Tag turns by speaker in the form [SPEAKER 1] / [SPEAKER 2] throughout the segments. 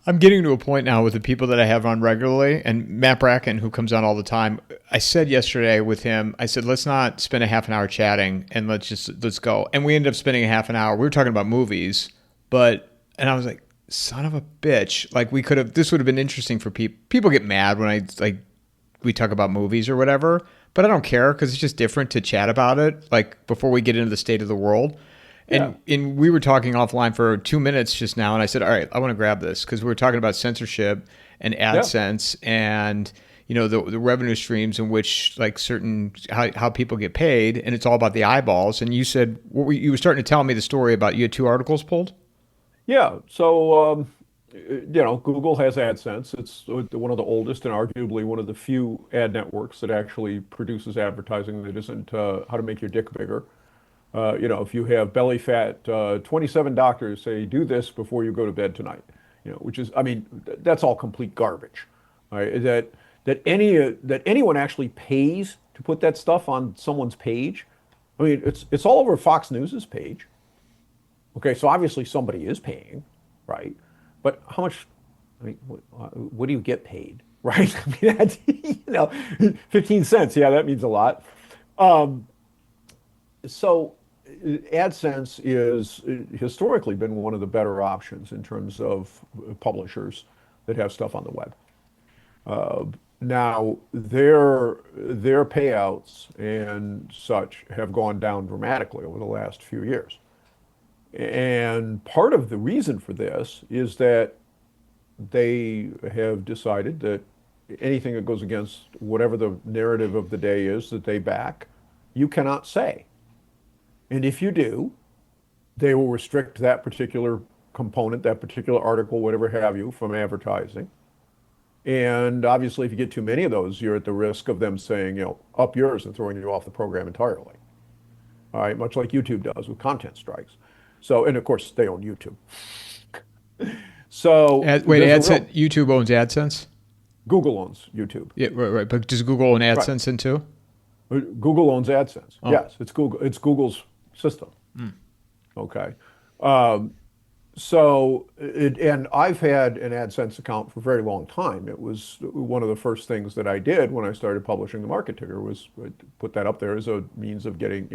[SPEAKER 1] I'm getting to a point now with the people that I have on regularly, and Matt Bracken, who comes on all the time. I said yesterday with him, I said, let's not spend a half an hour chatting and let's go. And we ended up spending a half an hour. We were talking about movies, and I was like, son of a bitch. Like this would have been interesting for people. People get mad when we talk about movies or whatever, but I don't care because it's just different to chat about it. Like before we get into the state of the world.
[SPEAKER 2] Yeah.
[SPEAKER 1] And we were talking offline for 2 minutes just now, and I said, all right, I want to grab this because we were talking about censorship and AdSense and the revenue streams in which like certain how people get paid, and it's all about the eyeballs. And you said you were starting to tell me the story about you had 2 articles pulled.
[SPEAKER 2] Yeah. So, Google has AdSense. It's one of the oldest and arguably one of the few ad networks that actually produces advertising that isn't how to make your dick bigger. If you have belly fat, 27 doctors say do this before you go to bed tonight. Which is, I mean, that's all complete garbage. Right? That anyone actually pays to put that stuff on someone's page. I mean, it's all over Fox News's page. Okay, so obviously somebody is paying, right? But how much? I mean, what do you get paid, right? I mean, that's, 15 cents. Yeah, that means a lot. So AdSense is historically been one of the better options in terms of publishers that have stuff on the web. Now their payouts and such have gone down dramatically over the last few years. And part of the reason for this is that they have decided that anything that goes against whatever the narrative of the day is that they back, you cannot say. And if you do, they will restrict that particular component, that particular article, whatever have you, from advertising. And obviously, if you get too many of those, you're at the risk of them saying, up yours and throwing you off the program entirely. All right, much like YouTube does with content strikes. So, and of course, they own YouTube. So,
[SPEAKER 1] Wait, YouTube owns AdSense?
[SPEAKER 2] Google owns YouTube.
[SPEAKER 1] Yeah, right. But does Google own AdSense in too?
[SPEAKER 2] Google owns AdSense.
[SPEAKER 1] Oh.
[SPEAKER 2] Yes, it's Google. It's Google's system. Okay. And I've had an AdSense account for a very long time. It was one of the first things that I did when I started publishing the Market Ticker was put that up there as a means of getting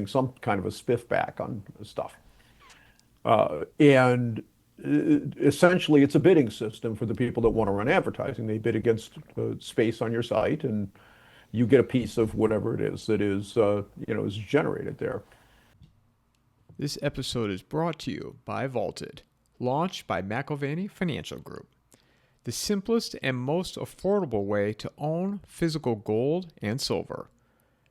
[SPEAKER 2] some kind of a spiff back on stuff. And essentially, it's a bidding system for the people that want to run advertising. They bid against space on your site, and you get a piece of whatever it is that is generated there.
[SPEAKER 1] This episode is brought to you by Vaulted, launched by McIlvaney Financial Group. The simplest and most affordable way to own physical gold and silver.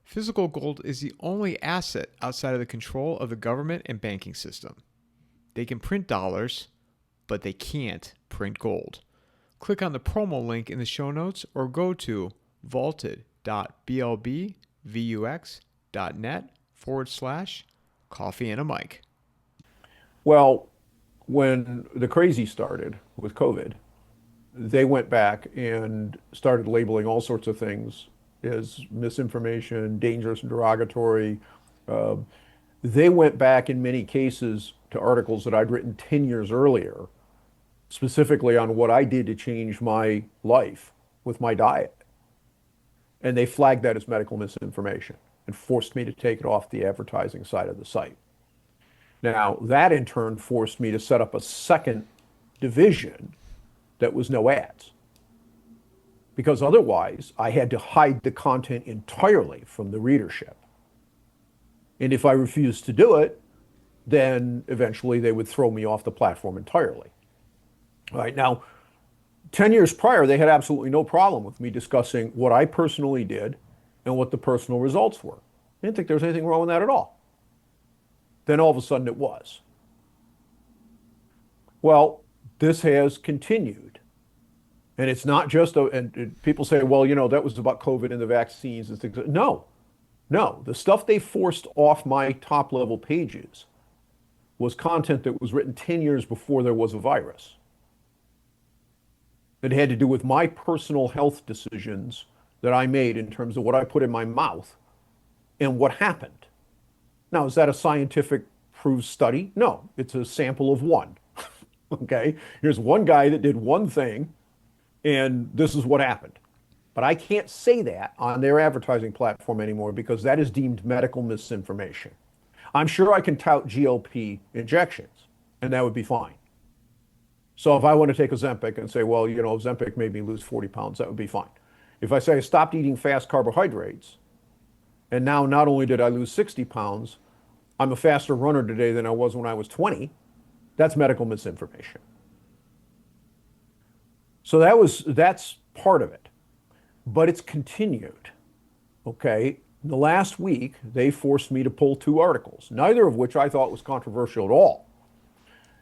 [SPEAKER 1] Physical gold is the only asset outside of the control of the government and banking system. They can print dollars, but they can't print gold. Click on the promo link in the show notes or go to vaulted.blbvux.net/coffeeandamike.
[SPEAKER 2] Well, when the crazy started with COVID, they went back and started labeling all sorts of things as misinformation, dangerous and derogatory. They went back in many cases to articles that I'd written 10 years earlier, specifically on what I did to change my life with my diet. And they flagged that as medical misinformation and forced me to take it off the advertising side of the site. Now, that in turn forced me to set up a second division that was no ads. Because otherwise, I had to hide the content entirely from the readership. And if I refused to do it, then eventually they would throw me off the platform entirely. All right, now, 10 years prior, they had absolutely no problem with me discussing what I personally did and what the personal results were. I didn't think there was anything wrong with that at all. Then all of a sudden it was. Well, this has continued. And it's not just, and people say, well, that was about COVID and the vaccines and things. No, the stuff they forced off my top level pages was content that was written 10 years before there was a virus. It had to do with my personal health decisions that I made in terms of what I put in my mouth and what happened. Now, is that a scientific proved study? No, it's a sample of one. Okay, here's one guy that did one thing, and this is what happened. But I can't say that on their advertising platform anymore because that is deemed medical misinformation. I'm sure I can tout GLP injections, and that would be fine. So if I want to take Ozempic and say, well, you know, Ozempic made me lose 40 pounds, that would be fine. If I say I stopped eating fast carbohydrates, and now not only did I lose 60 pounds, I'm a faster runner today than I was when I was 20, that's medical misinformation. So that's part of it. But it's continued. Okay. The last week, they forced me to pull 2 articles, neither of which I thought was controversial at all,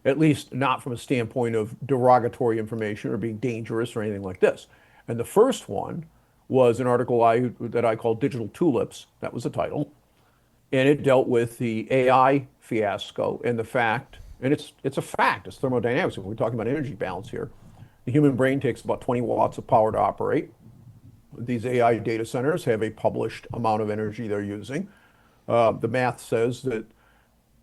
[SPEAKER 2] at least not from a standpoint of derogatory information or being dangerous or anything like this. And the first one was an article that I called Digital Tulips. That was the title. And it dealt with the AI fiasco and the fact, and it's a fact, it's thermodynamics. We're talking about energy balance here. The human brain takes about 20 watts of power to operate. These AI data centers have a published amount of energy they're using. The math says that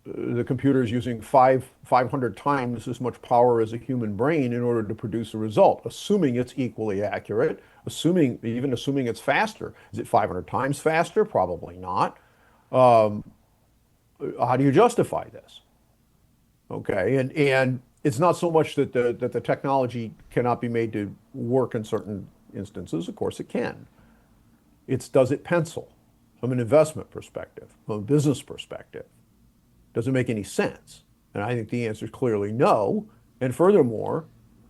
[SPEAKER 2] the computer is using 500 times as much power as a human brain in order to produce a result, assuming it's equally accurate, even assuming it's faster. Is it 500 times faster? Probably not. How do you justify this? Okay, and it's not so much that the technology cannot be made to work in certain instances. Of course it can. Does it pencil from an investment perspective, from a business perspective? Does it make any sense? And I think the answer is clearly no. And furthermore,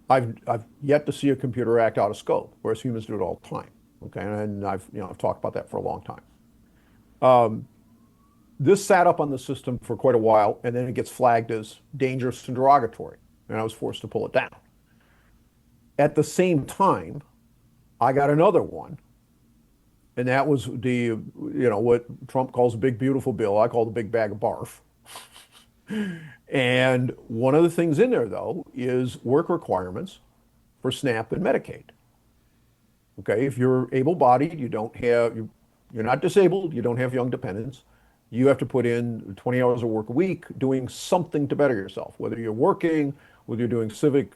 [SPEAKER 2] I've yet to see a computer act out of scope, whereas humans do it all the time. Okay, and I've talked about that for a long time. This sat up on the system for quite a while, and then it gets flagged as dangerous and derogatory, and I was forced to pull it down. At the same time, I got another one, and that was what Trump calls a big beautiful bill. I call the big bag of barf. And one of the things in there, though, is work requirements for SNAP and Medicaid. Okay, if you're able-bodied, you're not disabled, you don't have young dependents, you have to put in 20 hours of work a week doing something to better yourself, whether you're working, whether you're doing civic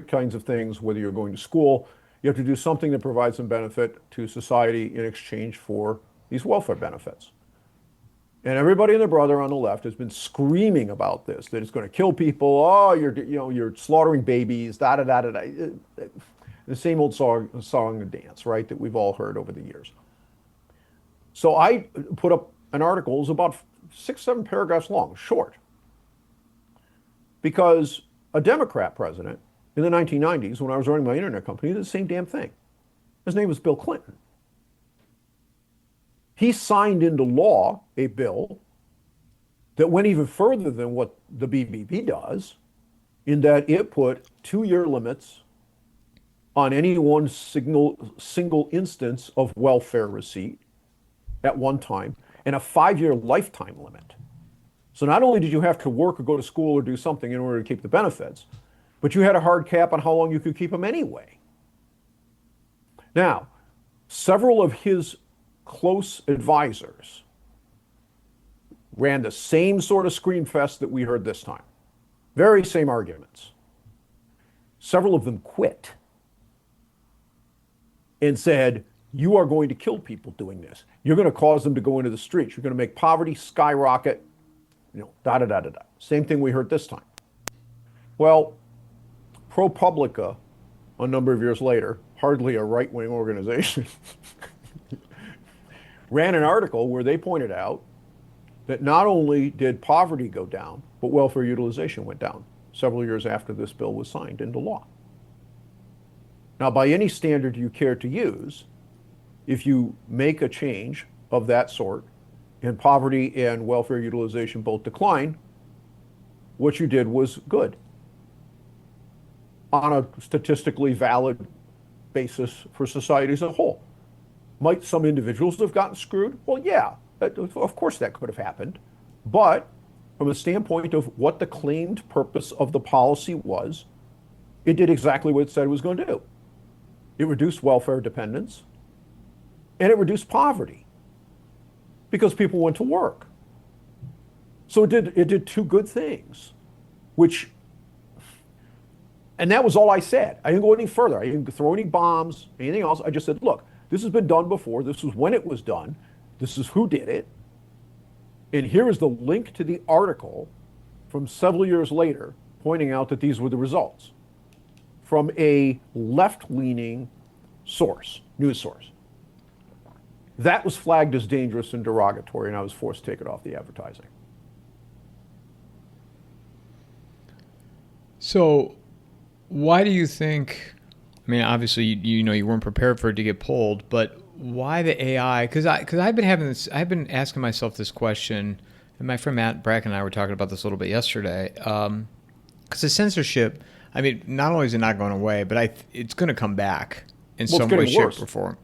[SPEAKER 2] kinds of things, whether you're going to school. You have to do something that provides some benefit to society in exchange for these welfare benefits. And everybody and their brother on the left has been screaming about this, that it's going to kill people. Oh, you're slaughtering babies, da da da da da. The same old song and dance, right, that we've all heard over the years. So I put up an article, it was about 6-7 paragraphs long, short, because a Democrat president in the 1990s, when I was running my internet company, did the same damn thing. His name was Bill Clinton. He signed into law a bill that went even further than what the BBB does, in that it put 2-year limits on any one single instance of welfare receipt at one time, and a 5-year lifetime limit. So not only did you have to work or go to school or do something in order to keep the benefits, but you had a hard cap on how long you could keep them anyway. Now, several of his close advisors ran the same sort of scream fest that we heard this time. Very same arguments. Several of them quit and said, you are going to kill people doing this. You're going to cause them to go into the streets. You're going to make poverty skyrocket, da da da da da. Same thing we heard this time. Well, ProPublica, a number of years later, hardly a right-wing organization, ran an article where they pointed out that not only did poverty go down, but welfare utilization went down several years after this bill was signed into law. Now, by any standard you care to use, if you make a change of that sort and poverty and welfare utilization both decline, what you did was good on a statistically valid basis for society as a whole. Might some individuals have gotten screwed? Well, yeah, of course that could have happened. But from a standpoint of what the claimed purpose of the policy was, it did exactly what it said it was going to do. It reduced welfare dependence, and it reduced poverty because people went to work. So it did 2 good things, which And that was all I said. I didn't go any further. I didn't throw any bombs, anything else. I just said, look, this has been done before. This is when it was done. This is who did it. And here is the link to the article from several years later pointing out that these were the results from a left-leaning source, news source. That was flagged as dangerous and derogatory, and I was forced to take it off the advertising.
[SPEAKER 1] So why do you think, I mean, obviously, you know, you weren't prepared for it to get pulled, but why the AI? Because I've been having this, I've been asking myself this question, and my friend Matt Brack and I were talking about this a little bit yesterday. Because the censorship, I mean, not only is it not going away, but it's going to come back in some way, shape, or form.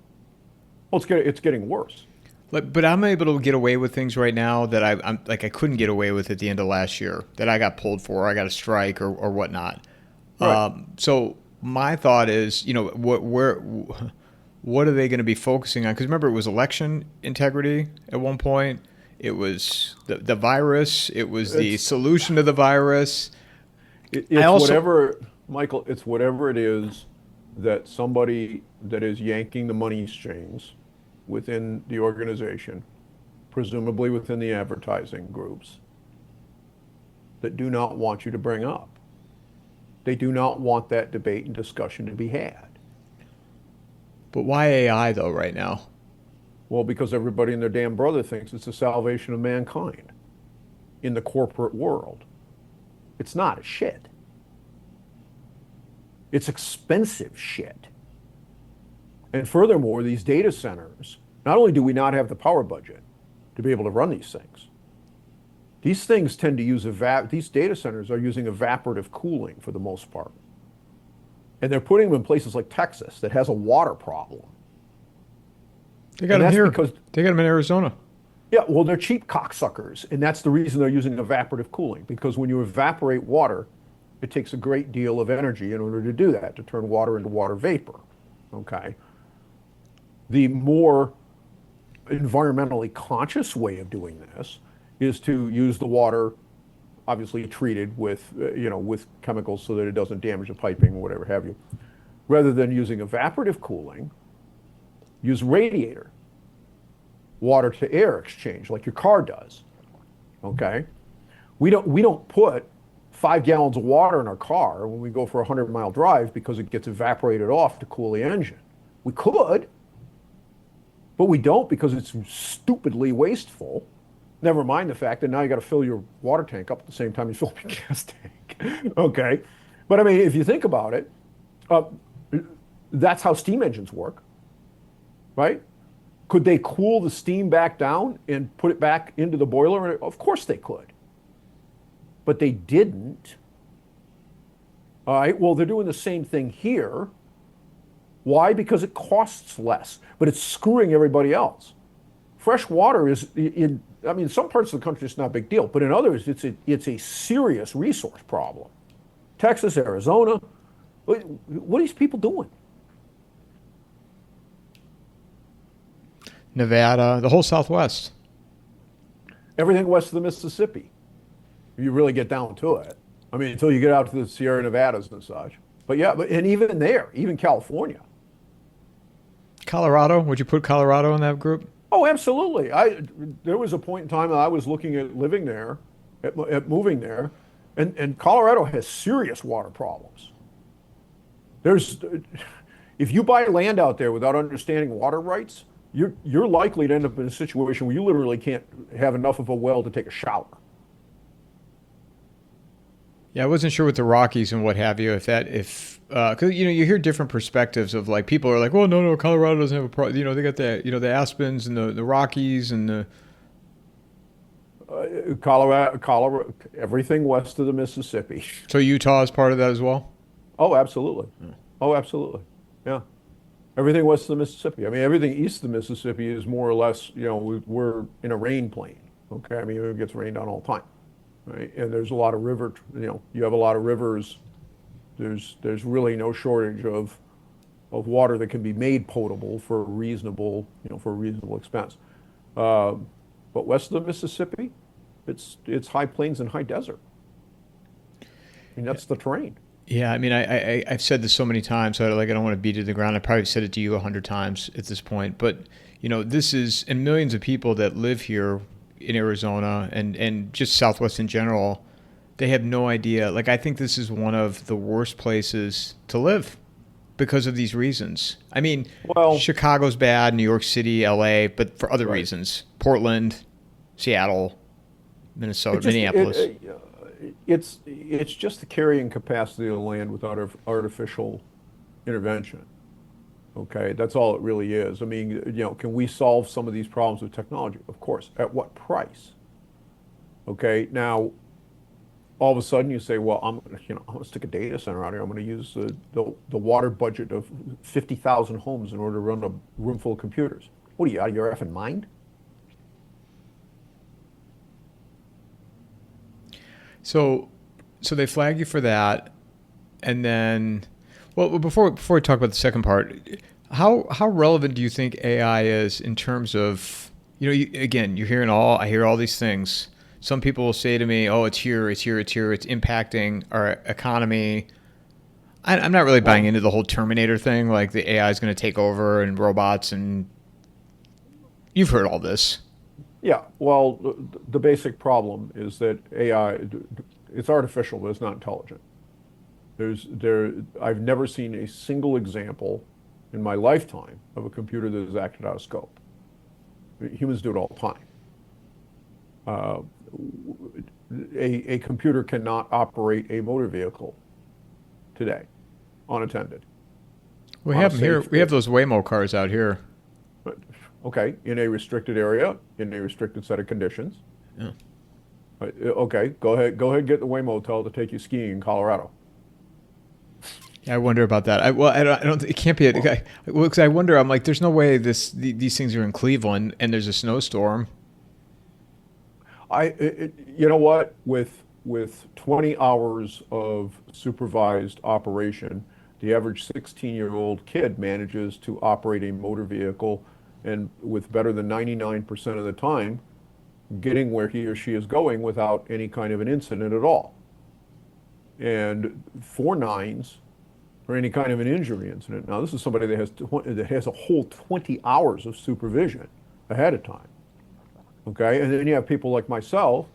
[SPEAKER 2] Well, it's getting worse.
[SPEAKER 1] But I'm able to get away with things right now that I'm like I couldn't get away with at the end of last year, that I got pulled for, I got a strike or whatnot.
[SPEAKER 2] Right.
[SPEAKER 1] So my thought is, you know, what are they going to be focusing on? Because remember, it was election integrity at one point. It was the virus. It was the solution to the virus.
[SPEAKER 2] Michael, it's whatever it is that somebody that is yanking the money strings within the organization, presumably within the advertising groups, that do not want you to bring up. They do not want that debate and discussion to be had.
[SPEAKER 1] But why AI though right now?
[SPEAKER 2] Well, because everybody and their damn brother thinks it's the salvation of mankind in the corporate world. It's not. It's shit. It's expensive shit. And furthermore, these data centers, not only do we not have the power budget to be able to run these things tend to use these data centers are using evaporative cooling for the most part. And they're putting them in places like Texas that has a water problem.
[SPEAKER 1] They got them here. They got them in Arizona.
[SPEAKER 2] Yeah, well, they're cheap cocksuckers, and that's the reason they're using evaporative cooling, because when you evaporate water, it takes a great deal of energy in order to do that, to turn water into water vapor, okay? The more environmentally conscious way of doing this is to use the water, obviously treated with, with chemicals so that it doesn't damage the piping or whatever have you. Rather than using evaporative cooling, use radiator, water to air exchange, like your car does, okay? We don't put 5 gallons of water in our car when we go for a 100-mile drive because it gets evaporated off to cool the engine. We could, but we don't because it's stupidly wasteful. Never mind the fact that now you got to fill your water tank up at the same time you fill up your gas tank, okay? But I mean, if you think about it, that's how steam engines work, right? Could they cool the steam back down and put it back into the boiler? Of course they could. But they didn't. All right, well, they're doing the same thing here. Why? Because it costs less, but it's screwing everybody else. Fresh water is, in some parts of the country, it's not a big deal, but in others, it's a serious resource problem. Texas, Arizona, what are these people doing?
[SPEAKER 1] Nevada, the whole Southwest.
[SPEAKER 2] Everything west of the Mississippi. If you really get down to it. I mean, until you get out to the Sierra Nevadas and such. But yeah, and even there, even California.
[SPEAKER 1] Colorado, would you put Colorado in that group?
[SPEAKER 2] Oh, absolutely. There was a point in time that I was looking at living there, at moving there, and Colorado has serious water problems. If you buy land out there without understanding water rights, you're likely to end up in a situation where you literally can't have enough of a well to take a shower.
[SPEAKER 1] Yeah, I wasn't sure with the Rockies and what have you, because you hear different perspectives of like people are like, well, no, Colorado doesn't have a problem. They got the Aspens and the Rockies and the
[SPEAKER 2] Colorado, everything west of the Mississippi.
[SPEAKER 1] So Utah is part of that as well?
[SPEAKER 2] Oh, absolutely. Oh, absolutely. Yeah. Everything west of the Mississippi. I mean, everything east of the Mississippi is more or less, we're in a rain plain. Okay. I mean, it gets rained on all the time. Right. And there's a lot of you have a lot of rivers. There's really no shortage of water that can be made potable for a reasonable expense. But west of the Mississippi, it's high plains and high desert. I mean, that's the terrain.
[SPEAKER 1] Yeah, I mean, I've said this so many times, so I don't want to beat it to the ground. I probably said it to you 100 times at this point, but this is, and millions of people that live here in Arizona and just Southwest in general, they have no idea. Like, I think this is one of the worst places to live because of these reasons. I mean,
[SPEAKER 2] Well,
[SPEAKER 1] Chicago's bad, New York City, LA, but for other
[SPEAKER 2] right.
[SPEAKER 1] reasons. Portland, Seattle,
[SPEAKER 2] It
[SPEAKER 1] Minnesota,
[SPEAKER 2] just
[SPEAKER 1] Minneapolis.
[SPEAKER 2] it's just the carrying capacity of the land without artificial intervention. Okay, that's all it really is. I mean, can we solve some of these problems with technology? Of course. At what price? Okay, now all of a sudden you say, well, I'm going to stick a data center out here. I'm going to use the water budget of 50,000 homes in order to run a room full of computers. What are you, out of your effing mind?
[SPEAKER 1] So, so they flag you for that, and then, well, before we talk about the second part, how relevant do you think AI is in terms of again, I hear all these things. Some people will say to me, "Oh, it's here, it's here, it's here, it's impacting our economy." I'm not really buying
[SPEAKER 2] Well,
[SPEAKER 1] into the whole Terminator thing, like the AI is going to take over and robots, and you've heard all this.
[SPEAKER 2] yeah. Well, the basic problem is that AI, it's artificial, but it's not intelligent. I've never seen a single example in my lifetime of a computer that has acted out of scope. Humans do it all the time. Uh, a computer cannot operate a motor vehicle today unattended
[SPEAKER 1] We
[SPEAKER 2] on a
[SPEAKER 1] have them here.
[SPEAKER 2] safe,
[SPEAKER 1] We have those Waymo cars out here.
[SPEAKER 2] okay, in a restricted area, in a restricted set of conditions.
[SPEAKER 1] Yeah.
[SPEAKER 2] Okay, go ahead, get the Waymo Motel to take you skiing in Colorado.
[SPEAKER 1] Yeah, I wonder about that. I don't. It can't be.
[SPEAKER 2] Well,
[SPEAKER 1] Well, because I wonder. I'm like, there's no way these things are in Cleveland and there's a snowstorm.
[SPEAKER 2] you know what? With 20 hours of supervised operation, the average 16-year-old kid manages to operate a motor vehicle and with better than 99% of the time getting where he or she is going without any kind of an incident at all. And four nines or any kind of an injury incident. Now, this is somebody that has a whole 20 hours of supervision ahead of time. Okay, and then you have people like myself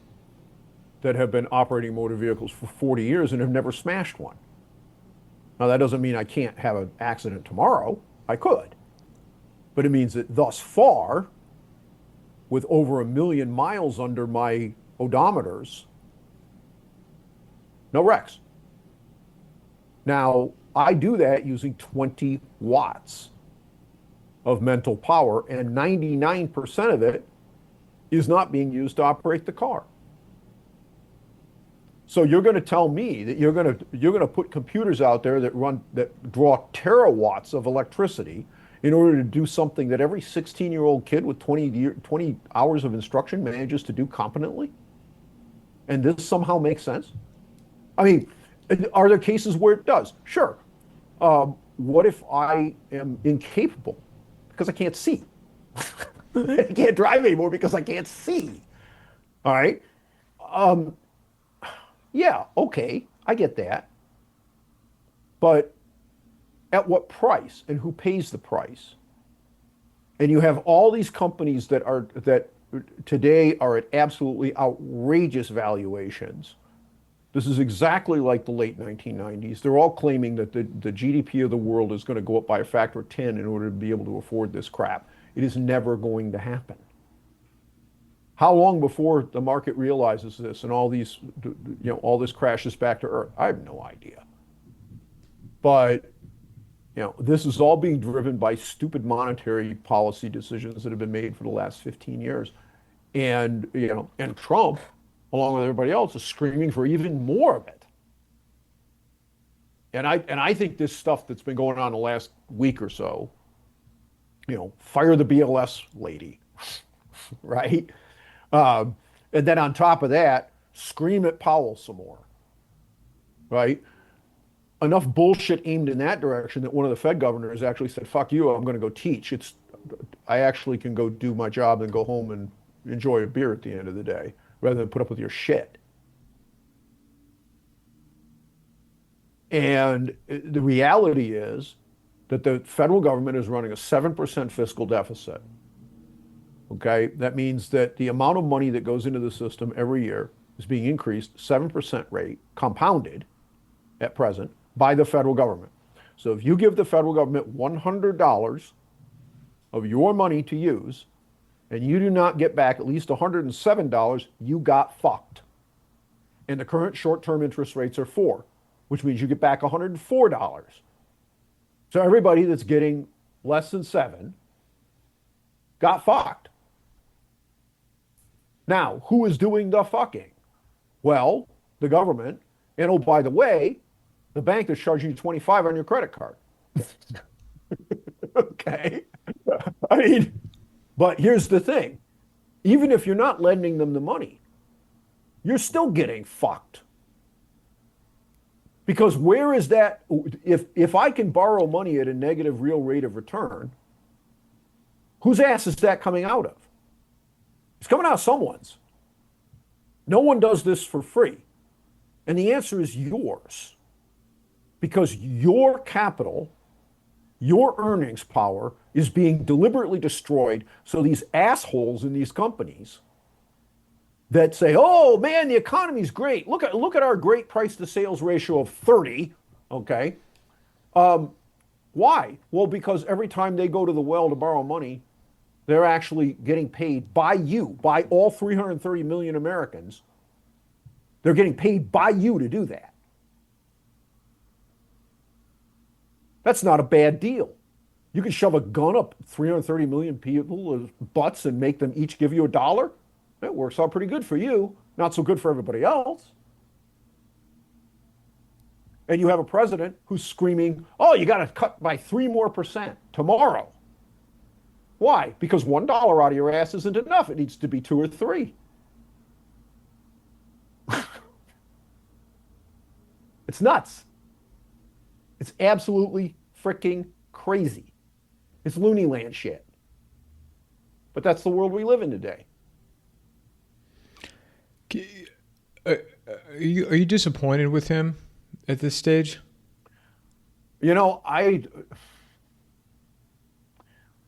[SPEAKER 2] that have been operating motor vehicles for 40 years and have never smashed one. Now, that doesn't mean I can't have an accident tomorrow. I could. But it means that thus far, with over 1 million miles under my odometers, no wrecks. Now, I do that using 20 watts of mental power, and 99% of it is not being used to operate the car. So you're going to tell me that you're going to put computers out there that draw terawatts of electricity in order to do something that every 16-year-old kid with 20 hours of instruction manages to do competently? And this somehow makes sense? I mean, are there cases where it does? Sure. What if I am incapable because I can't see? I can't drive anymore because I can't see. All right. Um, yeah, okay, I get that. But at what price and who pays the price? And you have all these companies that today are at absolutely outrageous valuations. This is exactly like the late 1990s. They're all claiming that the GDP of the world is going to go up by a factor of 10 in order to be able to afford this crap. It is never going to happen. How long before the market realizes this and all this crashes back to earth? I have no idea. But this is all being driven by stupid monetary policy decisions that have been made for the last 15 years. And Trump, along with everybody else, is screaming for even more of it. And I think this stuff that's been going on the last week or so, fire the BLS lady, right? And then on top of that, scream at Powell some more, right? Enough bullshit aimed in that direction that one of the Fed governors actually said, "Fuck you, I'm going to go teach. I actually can go do my job and go home and enjoy a beer at the end of the day rather than put up with your shit." And the reality is that the federal government is running a 7% fiscal deficit. Okay, that means that the amount of money that goes into the system every year is being increased 7% rate, compounded at present, by the federal government. So if you give the federal government $100 of your money to use, and you do not get back at least $107, you got fucked. And the current short-term interest rates are 4, which means you get back $104. So everybody that's getting less than 7 got fucked. Now, who is doing the fucking? Well, the government. And oh, by the way, the bank that's charging you 25 on your credit card. Okay. I mean, but here's the thing. Even if you're not lending them the money, you're still getting fucked. Because where is that? If I can borrow money at a negative real rate of return, whose ass is that coming out of? It's coming out of someone's. No one does this for free. And the answer is yours. Because your capital, your earnings power is being deliberately destroyed. So these assholes in these companies that say, oh man, the economy's great. Look at our great price to sales ratio of 30. Okay. Why? Well, because every time they go to the well to borrow money, they're actually getting paid by you, by all 330 million Americans. They're getting paid by you to do that. That's not a bad deal. You can shove a gun up 330 million people's butts and make them each give you $1. That works out pretty good for you. Not so good for everybody else. And you have a president who's screaming, oh, you got to cut by 3% more tomorrow. Why? Because $1 out of your ass isn't enough. It needs to be 2 or 3. It's nuts. It's absolutely freaking crazy. It's loony land shit. But that's the world we live in today.
[SPEAKER 1] Are you disappointed with him at this stage?
[SPEAKER 2] You know, I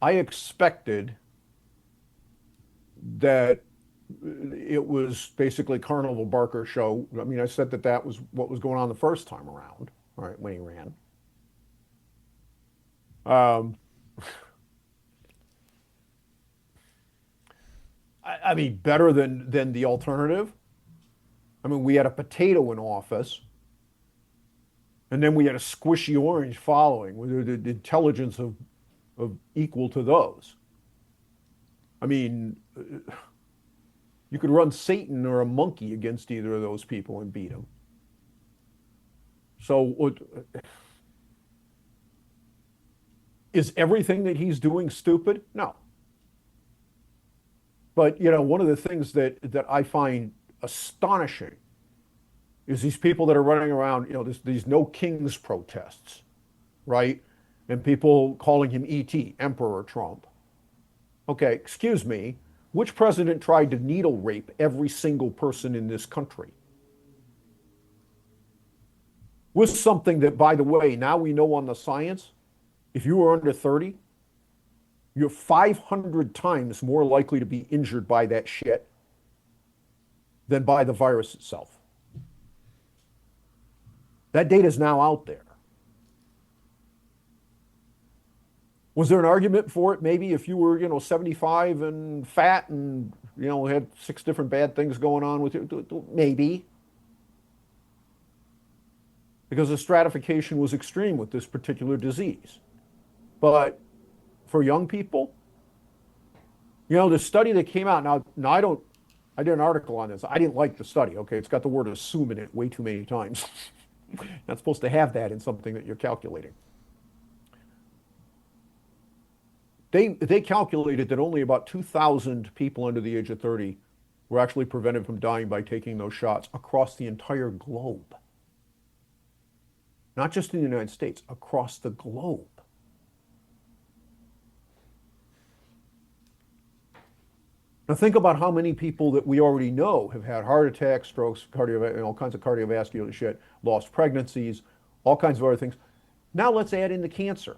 [SPEAKER 2] expected that it was basically Carnival Barker show. I mean, I said that was what was going on the first time around, all right, when he ran. I mean, better than the alternative. I mean, we had a potato in office, and then we had a squishy orange following with the intelligence of equal to those. I mean, you could run Satan or a monkey against either of those people and beat them. So is everything that he's doing stupid? No. But, you know, one of the things that I find astonishing is these people that are running around, you know, these no kings protests, right? And people calling him E.T., Emperor Trump. Okay, excuse me, which president tried to needle rape every single person in this country? Was something that, by the way, now we know on the science, if you were under 30, you're 500 times more likely to be injured by that shit than by the virus itself. That data is now out there. Was there an argument for it? Maybe if you were, you know, 75 and fat and, you know, had 6 different bad things going on with you? Maybe. Because the stratification was extreme with this particular disease. But for young people, you know, the study that came out, now I did an article on this. I didn't like the study, okay? It's got the word assume in it way too many times. Not supposed to have that in something that you're calculating. They calculated that only about 2,000 people under the age of 30 were actually prevented from dying by taking those shots across the entire globe. Not just in the United States, across the globe. Now think about how many people that we already know have had heart attacks, strokes, all kinds of cardiovascular shit, lost pregnancies, all kinds of other things. Now let's add in the cancer,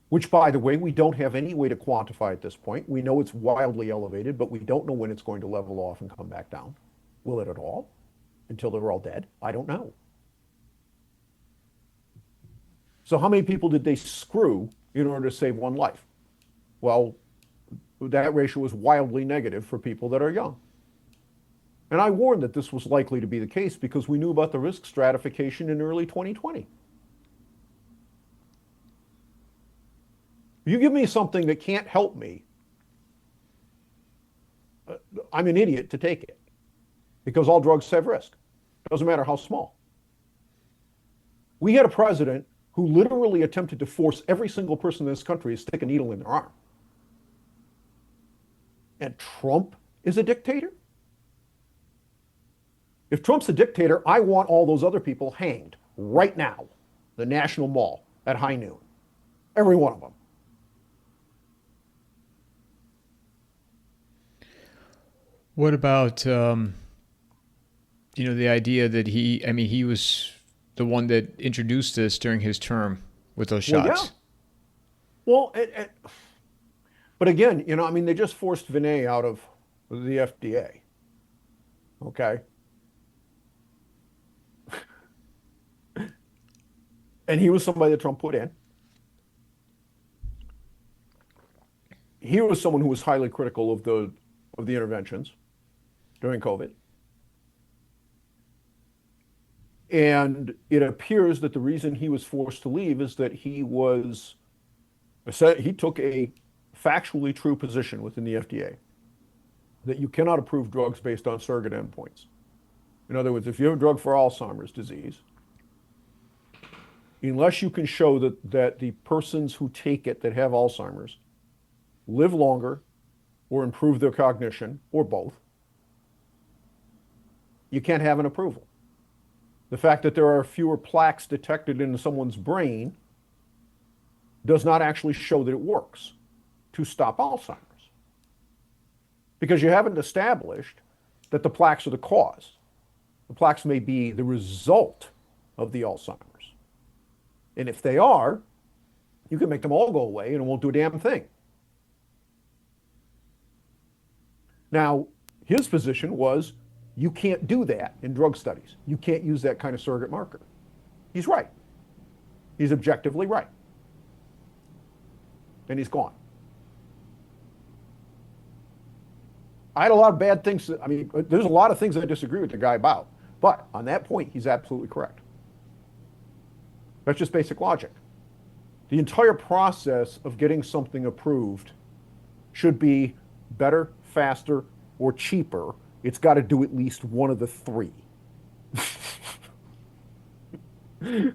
[SPEAKER 2] which, by the way, we don't have any way to quantify at this point. We know it's wildly elevated, but we don't know when it's going to level off and come back down. Will it at all? Until they're all dead? I don't know. So how many people did they screw in order to save one life? Well, that ratio was wildly negative for people that are young. And I warned that this was likely to be the case because we knew about the risk stratification in early 2020. You give me something that can't help me, I'm an idiot to take it, because all drugs have risk. It doesn't matter how small. We had a president who literally attempted to force every single person in this country to stick a needle in their arm. And Trump is a dictator? If Trump's a dictator, I want all those other people hanged right now, the National Mall at high noon. Every one of them.
[SPEAKER 1] What about, the idea that he was the one that introduced this during his term with those shots?
[SPEAKER 2] Well, yeah. But again, they just forced Vinay out of the FDA. Okay. And he was somebody that Trump put in. He was someone who was highly critical of the interventions during COVID. And it appears that the reason he was forced to leave is that he took a factually true position within the FDA that you cannot approve drugs based on surrogate endpoints. In other words, if you have a drug for Alzheimer's disease, unless you can show that the persons who take it that have Alzheimer's live longer or improve their cognition, or both, you can't have an approval. The fact that there are fewer plaques detected in someone's brain does not actually show that it works to stop Alzheimer's, because you haven't established that the plaques are the cause. The plaques may be the result of the Alzheimer's. And if they are, you can make them all go away and it won't do a damn thing. Now, his position was, you can't do that in drug studies. You can't use that kind of surrogate marker. He's right. He's objectively right. And he's gone. I had a lot of bad things. There's a lot of things I disagree with the guy about. But on that point, he's absolutely correct. That's just basic logic. The entire process of getting something approved should be better, faster, or cheaper. It's got to do at least one of the three.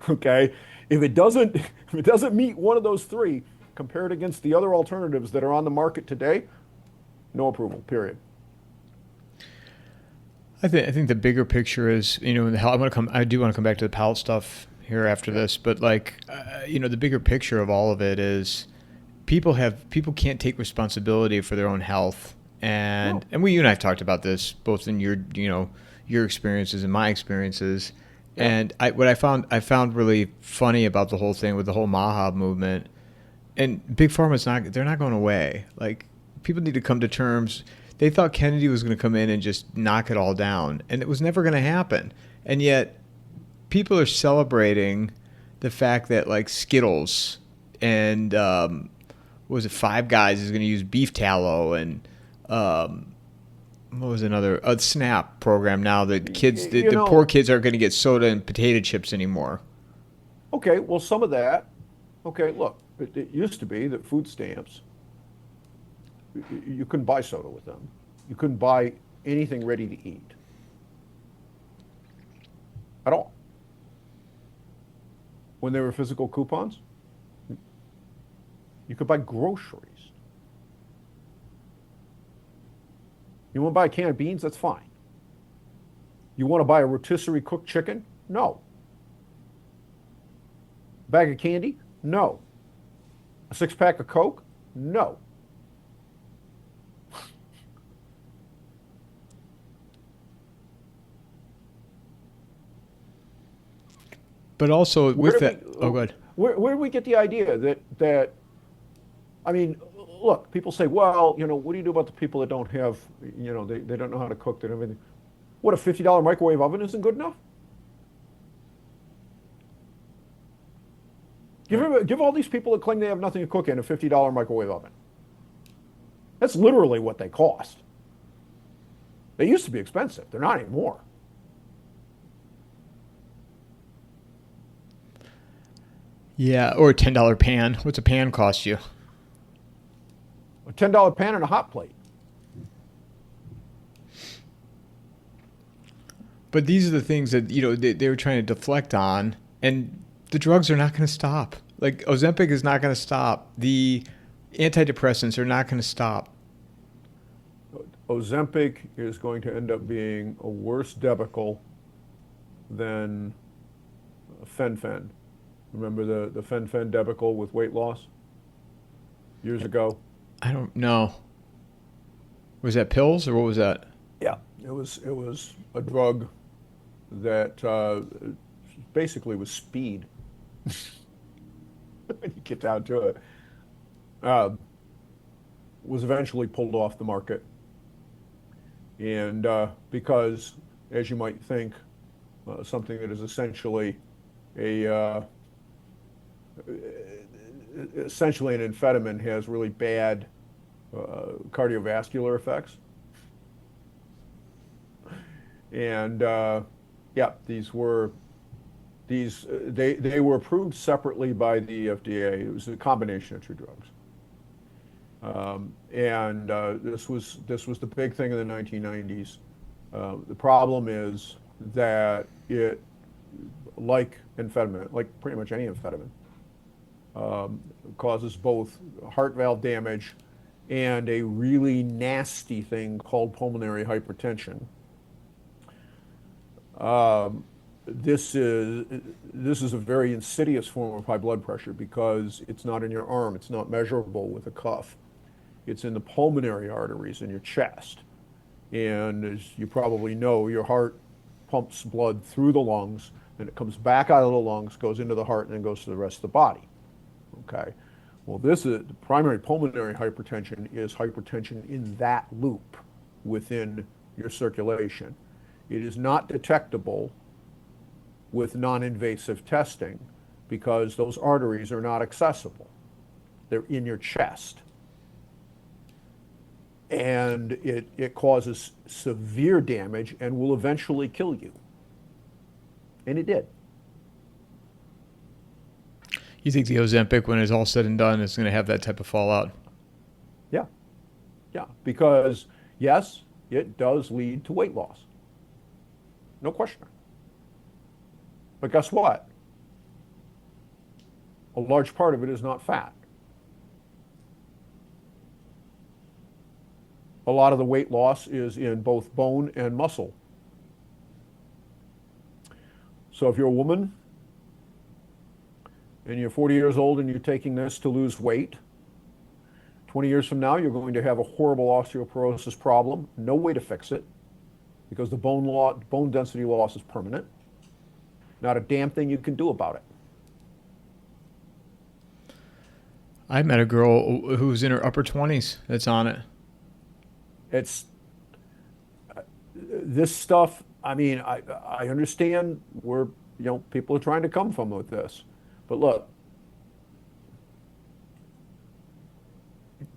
[SPEAKER 2] Okay? If it doesn't meet one of those three, compared against the other alternatives that are on the market today, no approval, period.
[SPEAKER 1] I think the bigger picture is, I do want to come back to the palate stuff here after this, but the bigger picture of all of it is people can't take responsibility for their own health. And you and I have talked about this both in your experiences and my experiences. Yeah. And what I found really funny about the whole thing with the whole Mahab movement, and Big Pharma's they're not going away. Like, people need to come to terms. They thought Kennedy was going to come in and just knock it all down, and it was never going to happen. And yet people are celebrating the fact that, like, Skittles and what was it, Five Guys is going to use beef tallow, and what was another SNAP program now that kids, the poor kids aren't going to get soda and potato chips anymore.
[SPEAKER 2] Okay, well, some of that. Okay, look, it used to be that food stamps, you couldn't buy soda with them. You couldn't buy anything ready to eat at all. When there were physical coupons, you could buy groceries. You want to buy a can of beans? That's fine. You want to buy a rotisserie cooked chicken? No. A bag of candy? No. A six-pack of Coke? No.
[SPEAKER 1] But also
[SPEAKER 2] Where
[SPEAKER 1] with
[SPEAKER 2] do
[SPEAKER 1] that,
[SPEAKER 2] we,
[SPEAKER 1] oh, good.
[SPEAKER 2] where do we get the idea that I mean, look, people say, well, what do you do about the people that don't have, they don't know how to cook and everything. What, a $50 microwave oven isn't good enough?
[SPEAKER 1] Right.
[SPEAKER 2] Give all these people that claim they have nothing to cook in a $50 microwave oven. That's literally what they cost. They used to be expensive. They're not anymore.
[SPEAKER 1] Yeah, or a $10 pan. What's a pan cost you?
[SPEAKER 2] A $10 pan and a hot plate.
[SPEAKER 1] But these are the things that they were trying to deflect on, and the drugs are not going to stop. Like Ozempic is not going to stop. The antidepressants are not going to stop.
[SPEAKER 2] Ozempic is going to end up being a worse debacle than fen-phen. Remember the fen-phen debacle with weight loss years ago?
[SPEAKER 1] I don't know. Was that pills or what was that?
[SPEAKER 2] Yeah, it was a drug that basically was speed. When you get down to it, was eventually pulled off the market, and because, as you might think, something that is essentially a essentially an amphetamine has really bad cardiovascular effects. And yeah, they were approved separately by the FDA. It was a combination of two drugs. And this was the big thing in the 1990s. The problem is that it, like amphetamine, like pretty much any amphetamine, causes both heart valve damage and a really nasty thing called pulmonary hypertension. This is a very insidious form of high blood pressure because it's not in your arm, it's not measurable with a cuff. It's in the pulmonary arteries in your chest. And as you probably know, your heart pumps blood through the lungs, then it comes back out of the lungs, goes into the heart, and then goes to the rest of the body. Okay. Well, this is the primary pulmonary hypertension is hypertension in that loop within your circulation. It is not detectable with non-invasive testing because those arteries are not accessible. They're in your chest. And it causes severe damage and will eventually kill you. And it did.
[SPEAKER 1] You think the Ozempic, when it's all said and done, is going to have that type of fallout?
[SPEAKER 2] Yeah. Yeah. Because, yes, it does lead to weight loss. No question. But guess what? A large part of it is not fat. A lot of the weight loss is in both bone and muscle. So if you're a woman and you're 40 years old and you're taking this to lose weight, 20 years from now, you're going to have a horrible osteoporosis problem. No way to fix it because the bone density loss is permanent. Not a damn thing you can do about it.
[SPEAKER 1] I met a girl who's in her upper 20s that's on it.
[SPEAKER 2] It's this stuff. I mean, I understand where people are trying to come from with this, but look,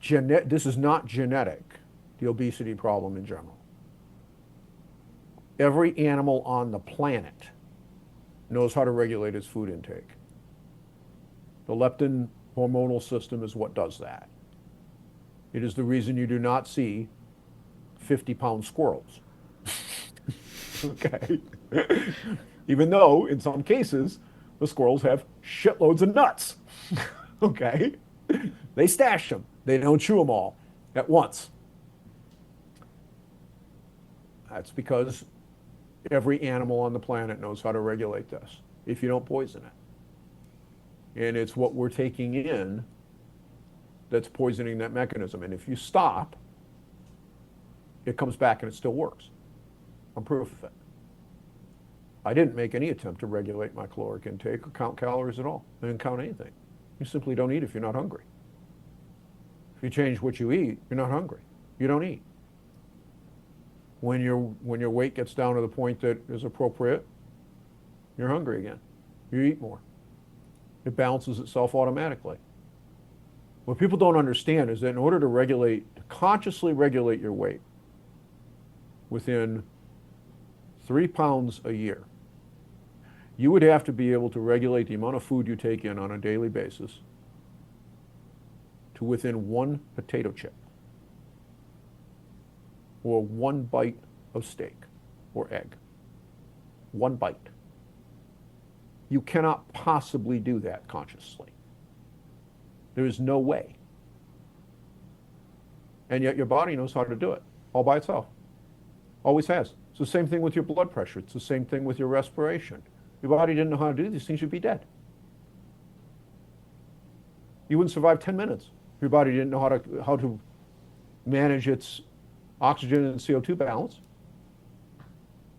[SPEAKER 2] this is not genetic. The obesity problem in general. Every animal on the planet knows how to regulate its food intake. The leptin hormonal system is what does that. It is the reason you do not see 50-pound squirrels. Okay. Even though, in some cases, the squirrels have shitloads of nuts. Okay. They stash them. They don't chew them all at once. That's because every animal on the planet knows how to regulate this if you don't poison it. And it's what we're taking in that's poisoning that mechanism. And if you stop, it comes back and it still works. I'm proof of it. I didn't make any attempt to regulate my caloric intake or count calories at all. I didn't count anything. You simply don't eat if you're not hungry. If you change what you eat, you're not hungry. You don't eat. When your weight gets down to the point that is appropriate, you're hungry again. You eat more. It balances itself automatically. What people don't understand is that in order to consciously regulate your weight within 3 pounds a year, you would have to be able to regulate the amount of food you take in on a daily basis to within 1 potato chip or 1 bite of steak or egg. 1 bite. You cannot possibly do that consciously. There is no way. And yet your body knows how to do it all by itself. Always has. It's the same thing with your blood pressure. It's the same thing with your respiration. Your body didn't know how to do these things, you'd be dead. You wouldn't survive 10 minutes if your body didn't know how to manage its oxygen and CO2 balance.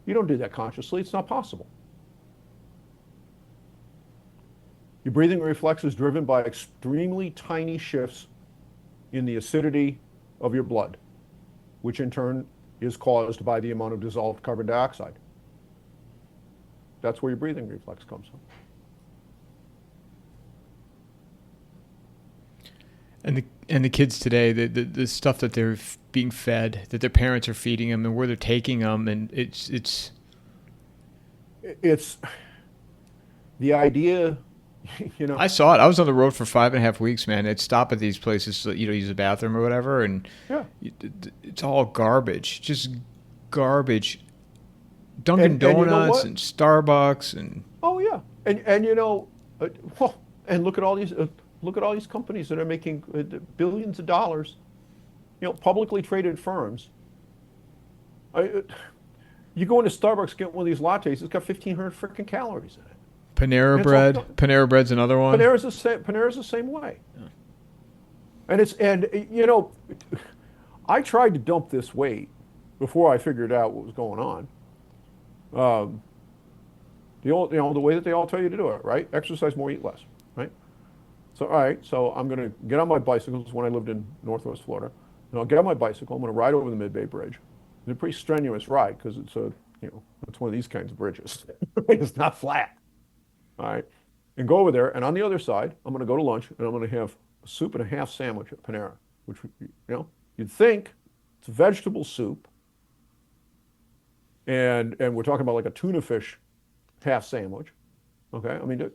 [SPEAKER 2] You don't do that consciously. It's not possible. Your breathing reflex is driven by extremely tiny shifts in the acidity of your blood, which in turn is caused by the amount of dissolved carbon dioxide. That's where your breathing reflex comes from.
[SPEAKER 1] And the kids today, the stuff that they're being fed, that their parents are feeding them, and where they're taking them, and it's
[SPEAKER 2] the idea. You know,
[SPEAKER 1] I saw it. I was on the road for 5.5 weeks, man. I'd stop at these places to, use the bathroom or whatever, and
[SPEAKER 2] yeah,
[SPEAKER 1] it's all garbage, just garbage. Dunkin' Donuts and Starbucks and
[SPEAKER 2] oh yeah, and and look at all these companies that are making billions of dollars, publicly traded firms. You go into Starbucks, get one of these lattes, it's got 1,500 freaking calories in it.
[SPEAKER 1] Panera Bread. Panera Bread's another one.
[SPEAKER 2] Panera's the same way. Yeah. And I tried to dump this weight before I figured out what was going on. The way that they all tell you to do it, right? Exercise more, eat less, right? So, all right, so I'm going to get on my bicycles when I lived in Northwest Florida. And I'll get on my bicycle. I'm going to ride over the Mid-Bay Bridge. It's a pretty strenuous ride because it's one of these kinds of bridges. It's not flat. All right, and go over there, and on the other side, I'm going to go to lunch, and I'm going to have a soup and a half sandwich at Panera, which, you'd think it's vegetable soup, and we're talking about like a tuna fish half sandwich, okay? I mean, it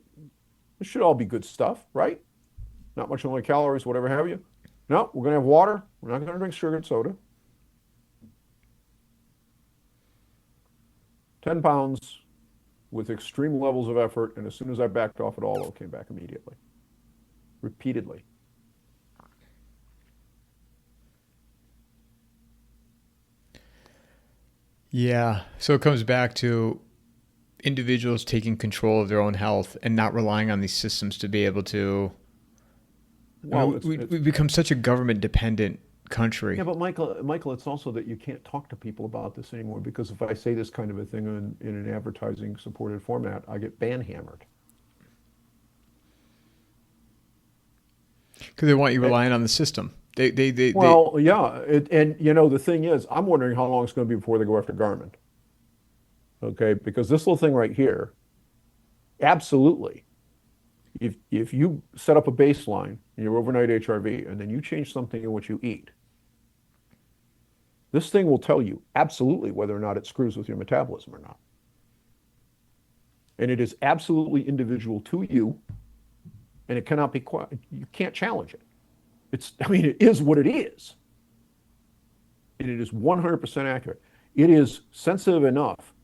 [SPEAKER 2] should all be good stuff, right? Not much only calories, whatever have you. No, we're going to have water. We're not going to drink sugar and soda. 10 pounds with extreme levels of effort, and as soon as I backed off it all, it came back immediately. Repeatedly.
[SPEAKER 1] Yeah. So it comes back to individuals taking control of their own health and not relying on these systems to be able to. Well, we've become such a government-dependent country.
[SPEAKER 2] Yeah, but Michael, it's also that you can't talk to people about this anymore because if I say this kind of a thing in an advertising-supported format, I get ban-hammered.
[SPEAKER 1] Because they want you relying on the system. Yeah.
[SPEAKER 2] And the thing is, I'm wondering how long it's going to be before they go after Garmin. Okay, because this little thing right here, absolutely. If you set up a baseline in your overnight HRV and then you change something in what you eat, this thing will tell you absolutely whether or not it screws with your metabolism or not. And it is absolutely individual to you, and it cannot be, you can't challenge it. It is what it is. And it is 100% accurate. It is sensitive enough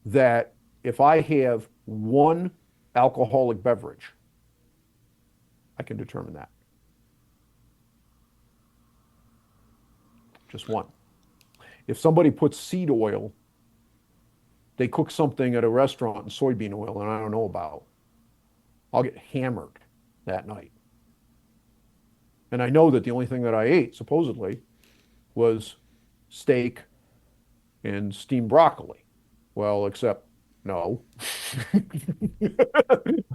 [SPEAKER 2] that if I have one alcoholic beverage, I can determine that. Just one. If somebody puts seed oil, they cook something at a restaurant in soybean oil and I don't know about, I'll get hammered that night. And I know that the only thing that I ate, supposedly, was steak and steamed broccoli. Well, except No.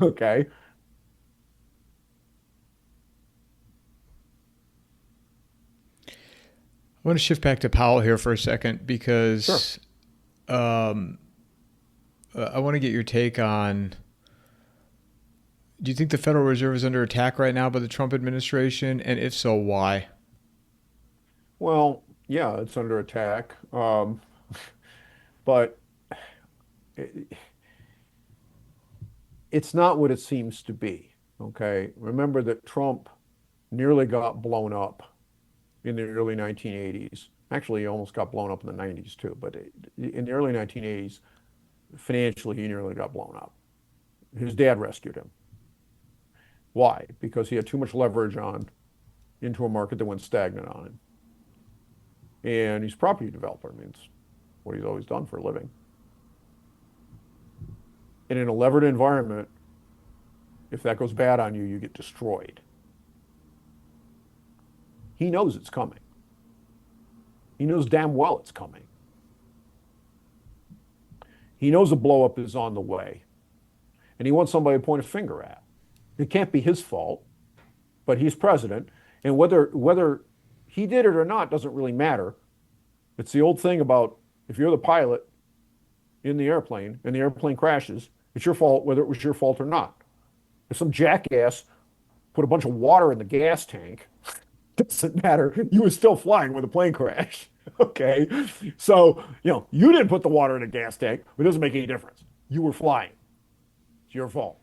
[SPEAKER 2] Okay.
[SPEAKER 1] I want to shift back to Powell here for a second
[SPEAKER 2] Sure.
[SPEAKER 1] because um, I want to get your take on. Do you think the Federal Reserve is under attack right now by the Trump administration? And if so, why?
[SPEAKER 2] Well, yeah, it's under attack. But it, it's not what it seems to be. Okay. Remember that Trump nearly got blown up in the early 1980s. Actually, he almost got blown up in the 90s too, but in the early 1980s, financially, he nearly got blown up. His dad rescued him. Why? Because he had too much leverage on into a market that went stagnant on him. And he's a property developer. I mean, it's what he's always done for a living. And in a levered environment, if that goes bad on you, you get destroyed. He knows it's coming. He knows damn well it's coming. He knows a blow up is on the way. And he wants somebody to point a finger at. It can't be his fault, but he's president. And whether he did it or not doesn't really matter. It's the old thing about if you're the pilot in the airplane and the airplane crashes, it's your fault whether it was your fault or not. If some jackass put a bunch of water in the gas tank, it doesn't matter. You were still flying when the plane crashed. Okay. So, you didn't put the water in a gas tank. It doesn't make any difference. You were flying. It's your fault.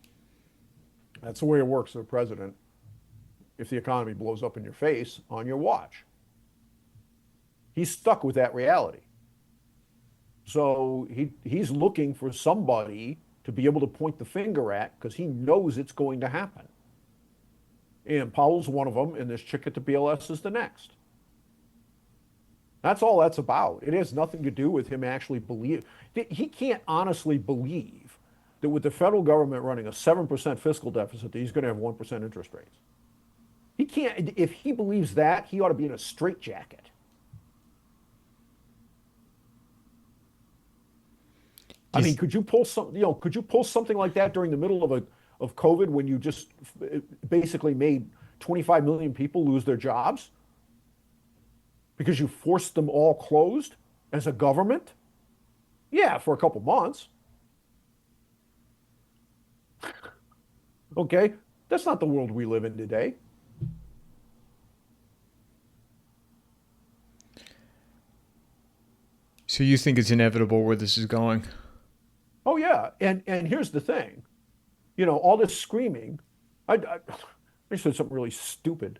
[SPEAKER 2] That's the way it works for the president if the economy blows up in your face on your watch. He's stuck with that reality. So he's looking for somebody to be able to point the finger at because he knows it's going to happen. And Powell's one of them, and this chick at the BLS is the next. That's all that's about. It has nothing to do with him actually believe. He can't honestly believe that with the federal government running a 7% fiscal deficit, that he's going to have 1% interest rates. He can't. If he believes that, he ought to be in a straitjacket. I mean, could you pull something like that during the middle of COVID when you just basically made 25 million people lose their jobs because you forced them all closed as a government? Yeah, for a couple months. Okay, that's not the world we live in today.
[SPEAKER 1] So you think it's inevitable where this is going?
[SPEAKER 2] Oh yeah, and here's the thing, all this screaming. I said something really stupid.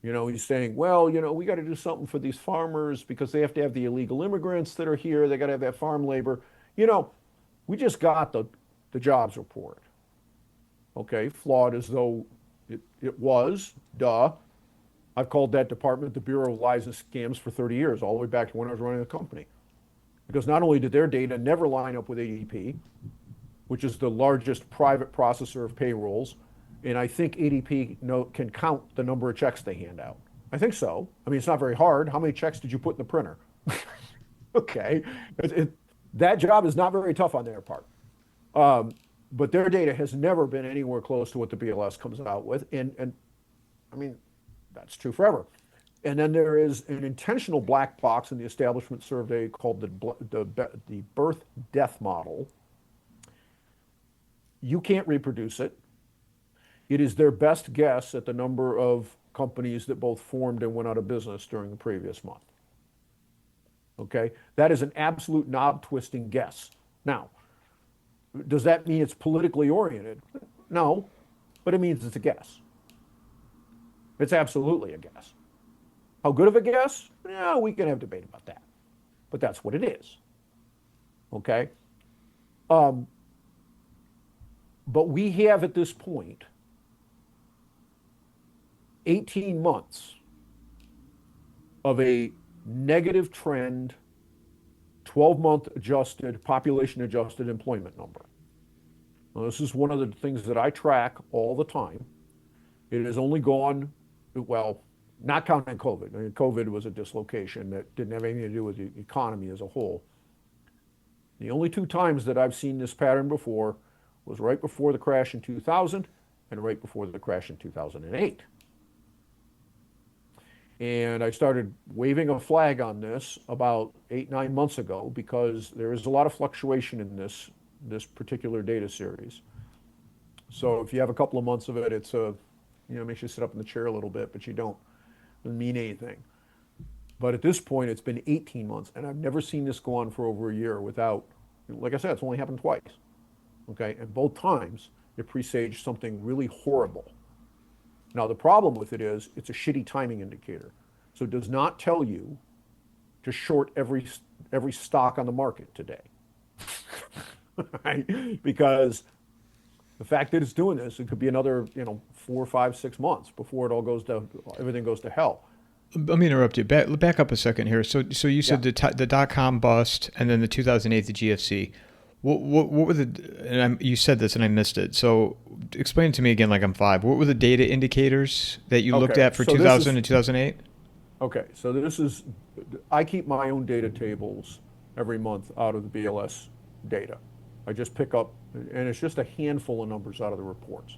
[SPEAKER 2] He's saying, well, we got to do something for these farmers because they have to have the illegal immigrants that are here. They got to have that farm labor. We just got the jobs report. Okay, flawed as though it was. Duh. I've called that department the Bureau of Lies and Scams for 30 years, all the way back to when I was running the company. Because not only did their data never line up with ADP, which is the largest private processor of payrolls, and I think ADP can count the number of checks they hand out. I think so. I mean, it's not very hard. How many checks did you put in the printer? Okay. That job is not very tough on their part. But their data has never been anywhere close to what the BLS comes out with. And I mean, that's true forever. And then there is an intentional black box in the establishment survey called the birth death model. You can't reproduce it. It is their best guess at the number of companies that both formed and went out of business during the previous month. Okay? That is an absolute knob twisting guess. Now, does that mean it's politically oriented? No, but it means it's a guess. It's absolutely a guess. How good of a guess? Yeah, we can have debate about that. But that's what it is. Okay? But we have at this point 18 months of a negative trend, 12-month adjusted, population adjusted employment number. Now, this is one of the things that I track all the time. It has only gone, well, not counting COVID. I mean, COVID was a dislocation that didn't have anything to do with the economy as a whole. The only two times that I've seen this pattern before was right before the crash in 2000 and right before the crash in 2008. And I started waving a flag on this about 8, 9 months ago because there is a lot of fluctuation in this particular data series. So if you have a couple of months of it, it's makes you sit up in the chair a little bit, but you don't. It doesn't mean anything. But at this point, it's been 18 months, and I've never seen this go on for over a year without, like I said, it's only happened twice. Okay, and both times it presaged something really horrible. Now, the problem with it is it's a shitty timing indicator. So it does not tell you to short every stock on the market today. Right? Because the fact that it's doing this, it could be another, 4, 5, 6 months before everything goes to hell.
[SPEAKER 1] Let me interrupt you. Back up a second here. So you said the dot-com bust and then the 2008, the GFC. What were you said this and I missed it. So explain to me again like I'm 5. What were the data indicators that you looked at for 2000 and 2008?
[SPEAKER 2] Okay, so I keep my own data tables every month out of the BLS data. I just pick up, and it's just a handful of numbers out of the reports.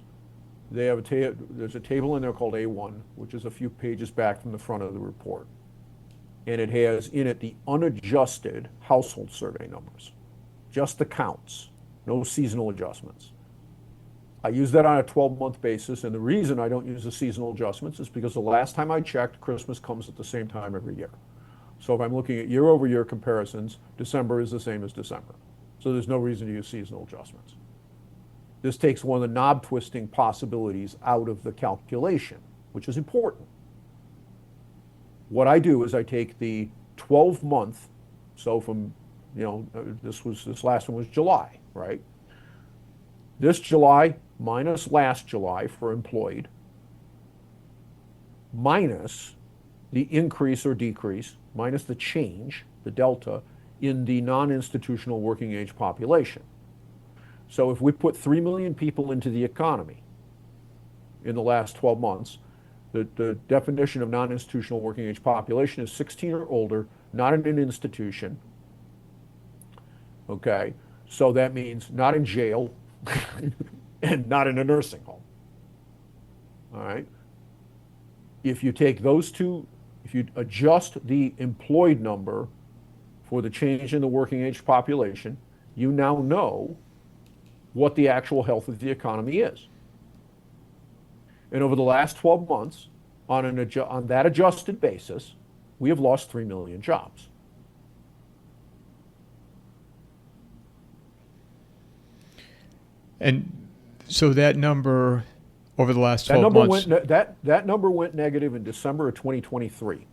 [SPEAKER 2] They have there's a table in there called A1, which is a few pages back from the front of the report. And it has in it the unadjusted household survey numbers. Just the counts, no seasonal adjustments. I use that on a 12-month basis, and the reason I don't use the seasonal adjustments is because the last time I checked, Christmas comes at the same time every year. So if I'm looking at year-over-year comparisons, December is the same as December. So there's no reason to use seasonal adjustments. This takes one of the knob-twisting possibilities out of the calculation, which is important. What I do is I take the 12-month, so from this last one was July, right? This July minus last July for employed, minus the increase or decrease, minus the change, the delta, in the non-institutional working age population. So if we put 3 million people into the economy in the last 12 months, the definition of non-institutional working age population is 16 or older, not in an institution. Okay, so that means not in jail and not in a nursing home. All right. If you take those two, if you adjust the employed number for the change in the working age population, you now know what the actual health of the economy is. And over the last 12 months, on that adjusted basis, we have lost 3 million jobs.
[SPEAKER 1] And so that number over the last 12 months...
[SPEAKER 2] That number went negative in December of 2023,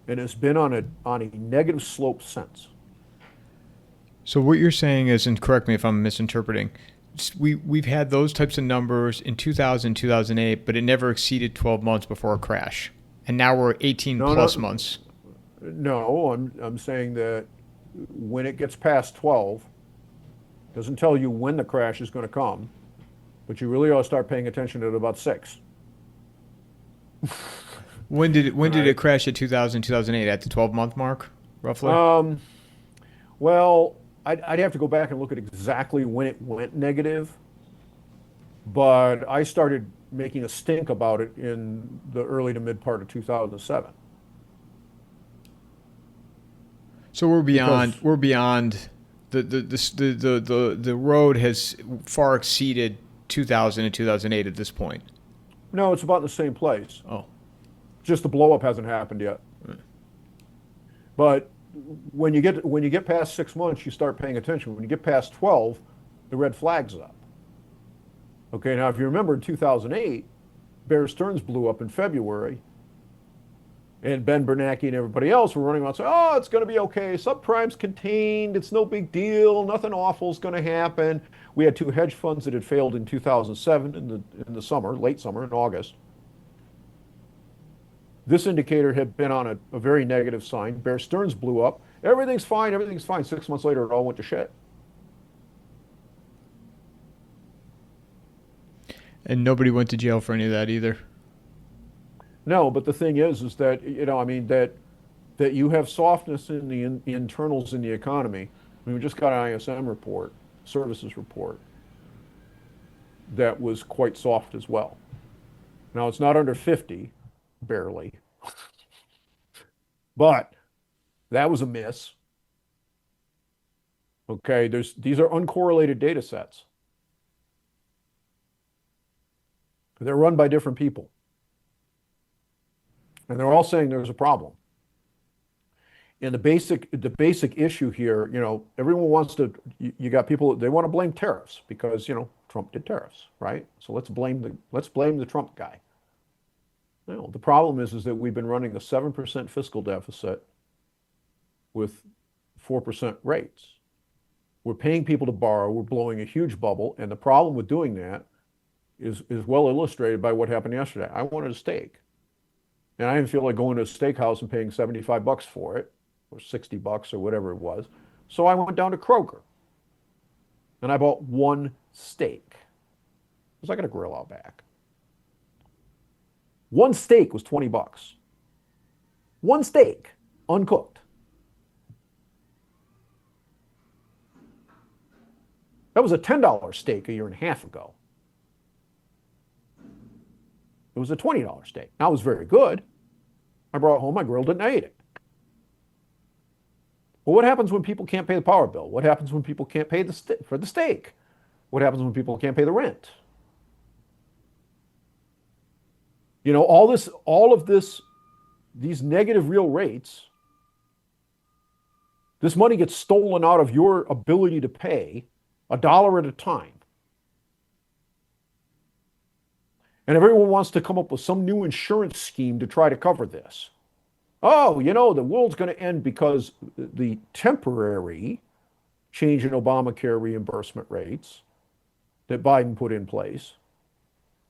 [SPEAKER 2] and it's been on a negative slope since.
[SPEAKER 1] So what you're saying is, and correct me if I'm misinterpreting, we've had those types of numbers in 2000, 2008, but it never exceeded 12 months before a crash. And now we're 18 plus months.
[SPEAKER 2] No, I'm saying that when it gets past 12, it doesn't tell you when the crash is going to come, but you really ought to start paying attention at about 6.
[SPEAKER 1] When did it crash at 2000, 2008? At the 12-month mark, roughly?
[SPEAKER 2] Well, I'd have to go back and look at exactly when it went negative, but I started making a stink about it in the early to mid part of 2007.
[SPEAKER 1] So we're beyond the road has far exceeded 2000 and 2008 at this point.
[SPEAKER 2] No, it's about in the same place.
[SPEAKER 1] Oh,
[SPEAKER 2] just the blow up hasn't happened yet. Right. But when you get past 6 months, you start paying attention. When you get past 12, the red flag's up. Okay, now if you remember in 2008, Bear Stearns blew up in February, and Ben Bernanke and everybody else were running around saying, oh, it's going to be okay, subprime's contained, it's no big deal, nothing awful is going to happen. We had 2 hedge funds that had failed in 2007 in the summer, late summer, in August. This indicator had been on a very negative sign. Bear Stearns blew up. Everything's fine, everything's fine. 6 months later, it all went to shit.
[SPEAKER 1] And nobody went to jail for any of that either.
[SPEAKER 2] No, but the thing is that, that you have softness in the internals in the economy. We just got an ISM report, services report, that was quite soft as well. Now it's not under 50, barely, but that was a miss. Okay, these are uncorrelated data sets. They're run by different people. And they're all saying there's a problem. And the basic issue here, everyone wants to, you got people, they want to blame tariffs because, Trump did tariffs, right? So let's blame the Trump guy. No, the problem is that we've been running a 7% fiscal deficit with 4% rates. We're paying people to borrow, we're blowing a huge bubble, and the problem with doing that is well illustrated by what happened yesterday. I wanted a steak. And I didn't feel like going to a steakhouse and paying $75 for it, or $60 or whatever it was. So I went down to Kroger and I bought one steak because I got a grill out back. One steak was $20. One steak, uncooked. That was a $10 steak a year and a half ago. It was a $20 steak. Now it was very good. I brought it home, I grilled it, and I ate it. Well, what happens when people can't pay the power bill? What happens when people can't pay for the steak? What happens when people can't pay the rent? All of this, these negative real rates, this money gets stolen out of your ability to pay $1 at a time. And everyone wants to come up with some new insurance scheme to try to cover this. Oh, the world's going to end because the temporary change in Obamacare reimbursement rates that Biden put in place,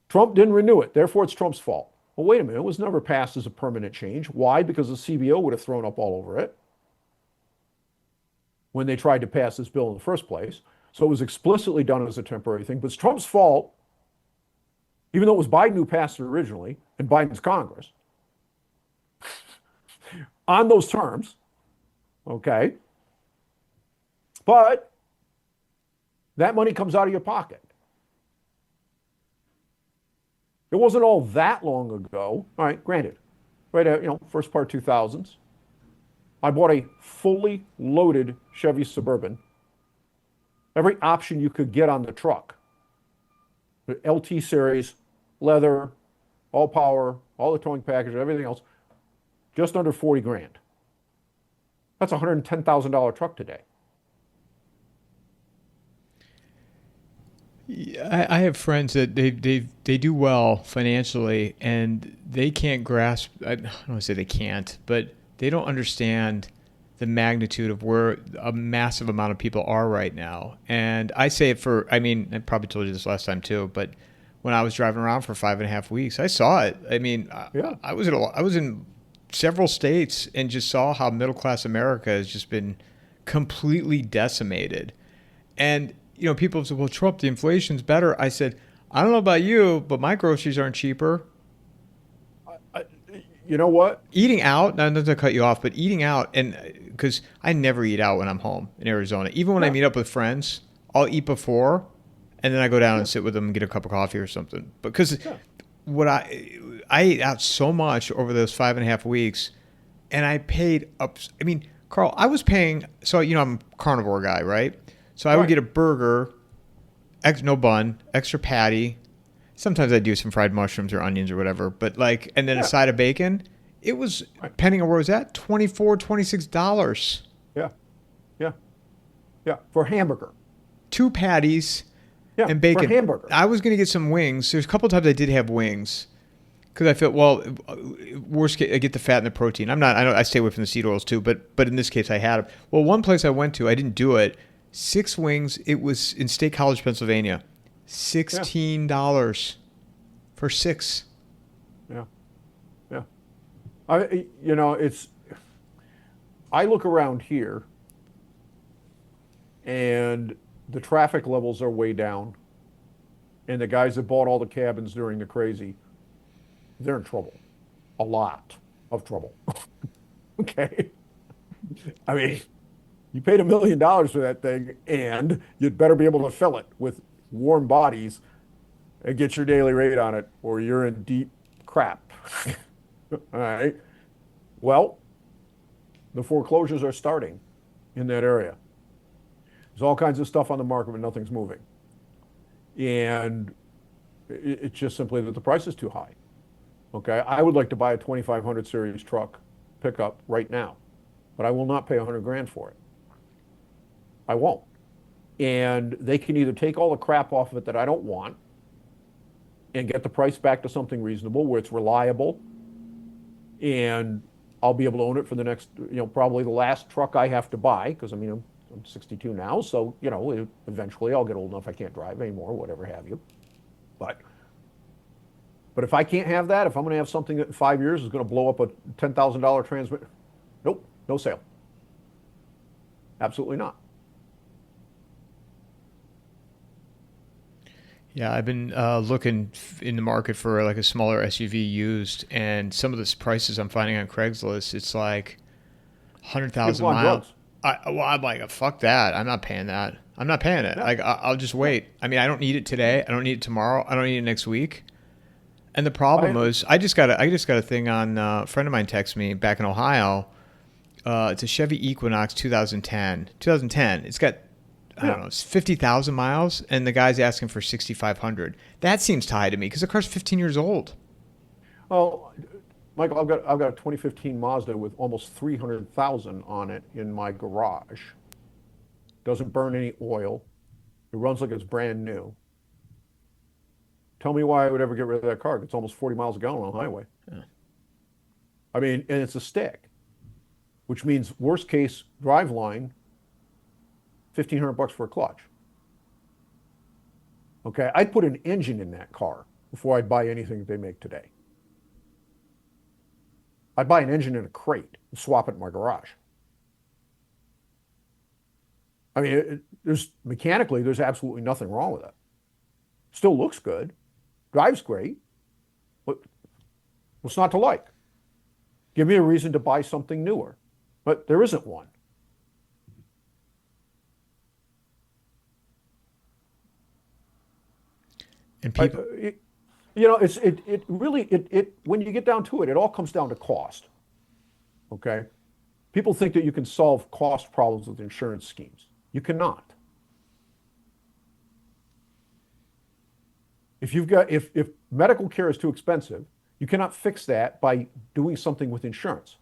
[SPEAKER 2] Trump didn't renew it. Therefore, it's Trump's fault. Well, wait a minute. It was never passed as a permanent change. Why? Because the CBO would have thrown up all over it when they tried to pass this bill in the first place. So it was explicitly done as a temporary thing. But it's Trump's fault, even though it was Biden who passed it originally, and Biden's Congress, on those terms, okay? But that money comes out of your pocket. It wasn't all that long ago. All right, granted, right at, first part 2000s, I bought a fully loaded Chevy Suburban. Every option you could get on the truck. The LT series, leather, all power, all the towing package, everything else, just under 40 grand. That's a $110,000 truck today.
[SPEAKER 1] I have friends that they do well financially, and they can't grasp. I don't want to say they can't, but they don't understand the magnitude of where a massive amount of people are right now. And I say it I probably told you this last time too, but when I was driving around for 5.5 weeks, I saw it.
[SPEAKER 2] Yeah.
[SPEAKER 1] I was in several states and just saw how middle class America has just been completely decimated. And people say, well, Trump, the inflation's better. I said, I don't know about you, but my groceries aren't cheaper.
[SPEAKER 2] You know what?
[SPEAKER 1] Eating out, not to cut you off, but eating out, and because I never eat out when I'm home in Arizona. Even when I meet up with friends, I'll eat before, and then I go down and sit with them and get a cup of coffee or something. Because what I ate out so much over those 5.5 weeks, and I paid up. Carl, I was paying, so I'm a carnivore guy, right? So I would get a burger, no bun, extra patty. Sometimes I do some fried mushrooms or onions or whatever, but and then a side of bacon. It was, depending on where it was at, $24, $26.
[SPEAKER 2] Yeah. For hamburger.
[SPEAKER 1] 2 patties and bacon.
[SPEAKER 2] For hamburger.
[SPEAKER 1] I was going to get some wings. There's a couple of times I did have wings because I felt, worst case, I get the fat and the protein. I stay away from the seed oils too, but in this case I had them. Well, one place I went to, I didn't do it. 6 wings. It was in State College, Pennsylvania. $16 for 6.
[SPEAKER 2] Yeah. I look around here and the traffic levels are way down. And the guys that bought all the cabins during the crazy, they're in trouble. A lot of trouble. Okay. You paid $1 million for that thing, and you'd better be able to fill it with warm bodies and get your daily rate on it, or you're in deep crap. All right. Well, the foreclosures are starting in that area. There's all kinds of stuff on the market, but nothing's moving. And it's just simply that the price is too high. Okay. I would like to buy a 2500 series truck pickup right now, but I will not pay 100 grand for it. I won't. And they can either take all the crap off of it that I don't want and get the price back to something reasonable where it's reliable and I'll be able to own it for the next, probably the last truck I have to buy, because I'm 62 now, so, eventually I'll get old enough I can't drive anymore, whatever have you. But if I can't have that, if I'm going to have something that in 5 years is going to blow up a $10,000 transmission, nope, no sale. Absolutely not.
[SPEAKER 1] Yeah, I've been looking in the market for like a smaller SUV used, and some of the prices I'm finding on Craigslist, it's like 100,000 miles. I'm like, fuck that. I'm not paying that. I'm not paying it.
[SPEAKER 2] Yeah.
[SPEAKER 1] Like, I'll just wait. I mean, I don't need it today. I don't need it tomorrow. I don't need it next week. And the problem was, I just got a thing on a friend of mine texted me back in Ohio. It's a Chevy Equinox 2010. 2010. It's got, I don't know, it's 50,000 miles, and the guy's asking for 6,500. That seems high to me because the car's 15 years old.
[SPEAKER 2] Well, Michael, I've got a 2015 Mazda with almost 300,000 on it in my garage. Doesn't burn any oil. It runs like it's brand new. Tell me why I would ever get rid of that car. It's almost 40 miles a gallon on the highway.
[SPEAKER 1] Yeah.
[SPEAKER 2] I mean, and it's a stick, which means worst case drive line, $1,500 for a clutch. Okay, I'd put an engine in that car before I'd buy anything that they make today. I'd buy an engine in a crate and swap it in my garage. I mean, mechanically, there's absolutely nothing wrong with it. Still looks good, drives great. What's not to like? Give me a reason to buy something newer, but there isn't one.
[SPEAKER 1] And people,
[SPEAKER 2] it really when you get down to it, it all comes down to cost. Okay, people think that you can solve cost problems with insurance schemes. You cannot. If medical care is too expensive, you cannot fix that by doing something with insurance.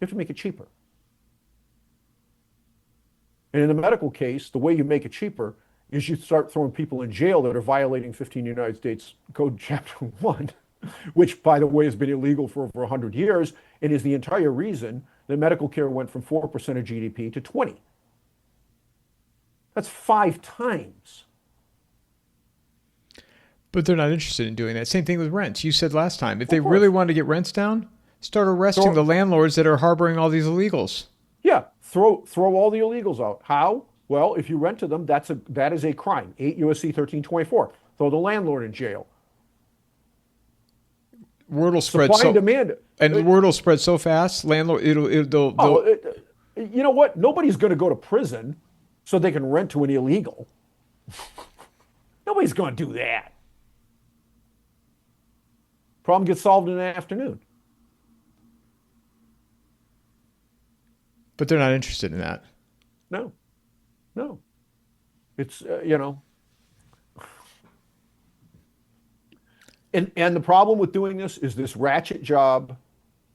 [SPEAKER 2] You have to make it cheaper. And in the medical case, the way you make it cheaper is you start throwing people in jail that are violating 15 United States Code Chapter 1, which, by the way, has been illegal for over 100 years and is the entire reason that medical care went from 4% of GDP to 20. That's 5 times.
[SPEAKER 1] but they're not interested in doing that. Same thing with rents. You said last time, if they really wanted to get rents down, start arresting the landlords that are harboring all these illegals.
[SPEAKER 2] Yeah, throw all the illegals out. How? Well, if you rent to them, that is a crime. 8 U.S.C. 1324. Throw the landlord in jail.
[SPEAKER 1] Word will spread
[SPEAKER 2] Supply and demand.
[SPEAKER 1] And the word will spread so fast. Landlord,
[SPEAKER 2] you know what? Nobody's going to go to prison so they can rent to an illegal. Nobody's going to do that. Problem gets solved in an afternoon.
[SPEAKER 1] But they're not interested in that.
[SPEAKER 2] No. It's, And the problem with doing this is this ratchet job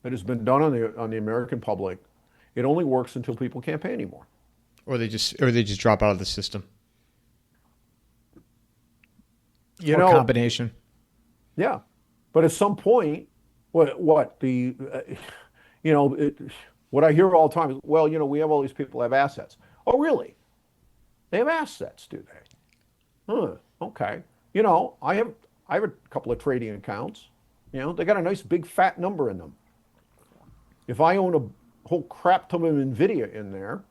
[SPEAKER 2] that has been done on the American public. It only works until people can't pay anymore.
[SPEAKER 1] Or they just drop out of the system. Or combination.
[SPEAKER 2] Yeah. But at some point, what I hear all the time is, well, we have all these people have assets. Oh, really? They have assets, do they? Okay. I have a couple of trading accounts. They got a nice big fat number in them. If I own a whole crap ton of NVIDIA in there,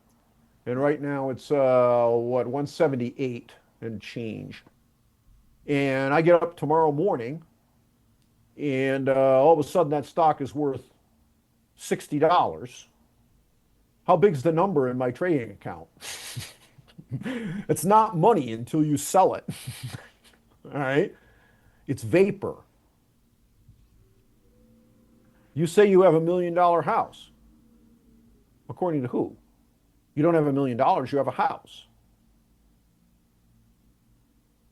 [SPEAKER 2] and right now it's 178 and change, and I get up tomorrow morning, and all of a sudden that stock is worth $60. How big's the number in my trading account? It's not money until you sell it. All right? It's vapor. You say you have $1 million house. According to who? You don't have $1 million, you have a house.